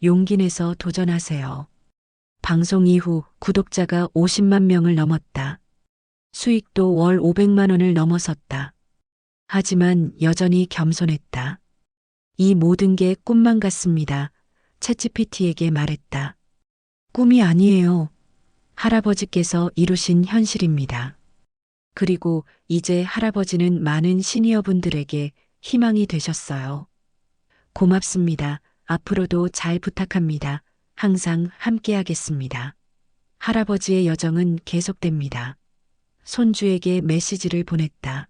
용기 내서 도전하세요. 방송 이후 구독자가 50만 명을 넘었다. 수익도 월 500만 원을 넘어섰다. 하지만 여전히 겸손했다. 이 모든 게 꿈만 같습니다. 챗GPT에게 말했다. 꿈이 아니에요. 할아버지께서 이루신 현실입니다. 그리고 이제 할아버지는 많은 시니어분들에게 희망이 되셨어요. 고맙습니다. 앞으로도 잘 부탁합니다. 항상 함께하겠습니다. 할아버지의 여정은 계속됩니다. 손주에게 메시지를 보냈다.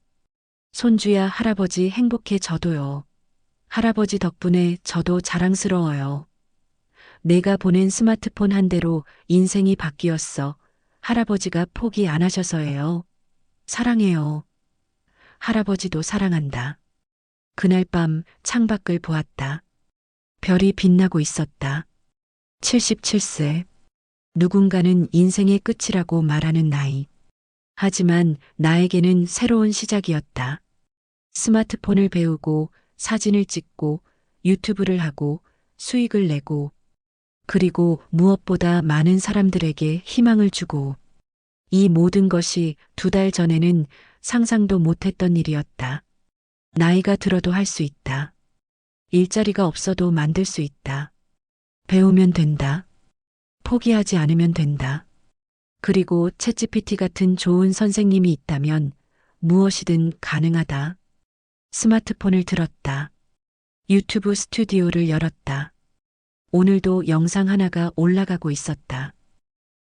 손주야, 할아버지 행복해 저도요. 할아버지 덕분에 저도 자랑스러워요. 내가 보낸 스마트폰 한 대로 인생이 바뀌었어. 할아버지가 포기 안 하셔서예요. 사랑해요. 할아버지도 사랑한다. 그날 밤 창밖을 보았다. 별이 빛나고 있었다. 77세. 누군가는 인생의 끝이라고 말하는 나이. 하지만 나에게는 새로운 시작이었다. 스마트폰을 배우고 사진을 찍고 유튜브를 하고 수익을 내고 그리고 무엇보다 많은 사람들에게 희망을 주고 이 모든 것이 2달 전에는 상상도 못했던 일이었다. 나이가 들어도 할 수 있다. 일자리가 없어도 만들 수 있다. 배우면 된다. 포기하지 않으면 된다. 그리고 챗GPT 같은 좋은 선생님이 있다면 무엇이든 가능하다. 스마트폰을 들었다. 유튜브 스튜디오를 열었다. 오늘도 영상 하나가 올라가고 있었다.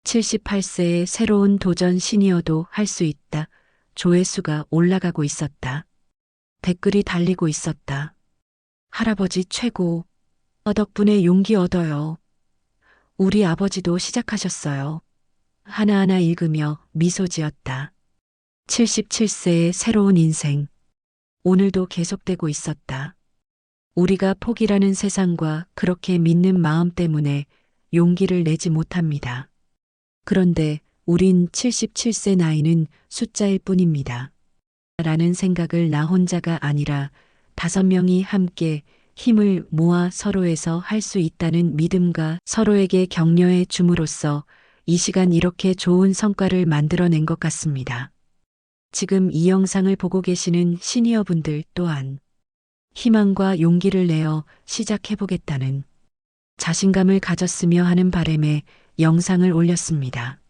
78세의 새로운 도전 시니어도 할 수 있다. 조회수가 올라가고 있었다. 댓글이 달리고 있었다. 할아버지 최고. 덕분에 용기 얻어요. 우리 아버지도 시작하셨어요. 하나하나 읽으며 미소 지었다. 77세의 새로운 인생. 오늘도 계속되고 있었다. 우리가 포기라는 세상과 그렇게 믿는 마음 때문에 용기를 내지 못합니다. 그런데 우린 77세 나이는 숫자일 뿐입니다. 라는 생각을 나 혼자가 아니라 5명이 함께 힘을 모아 서로에서 할 수 있다는 믿음과 서로에게 격려해 줌으로써 이 시간 이렇게 좋은 성과를 만들어낸 것 같습니다. 지금 이 영상을 보고 계시는 시니어분들 또한 희망과 용기를 내어 시작해보겠다는 자신감을 가졌으며 하는 바람에 영상을 올렸습니다.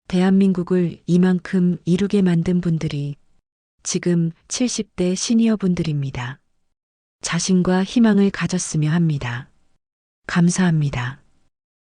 대한민국을 이만큼 이루게 만든 분들이 지금 70대 시니어분들입니다. 자신과 희망을 가졌으며 합니다. 감사합니다.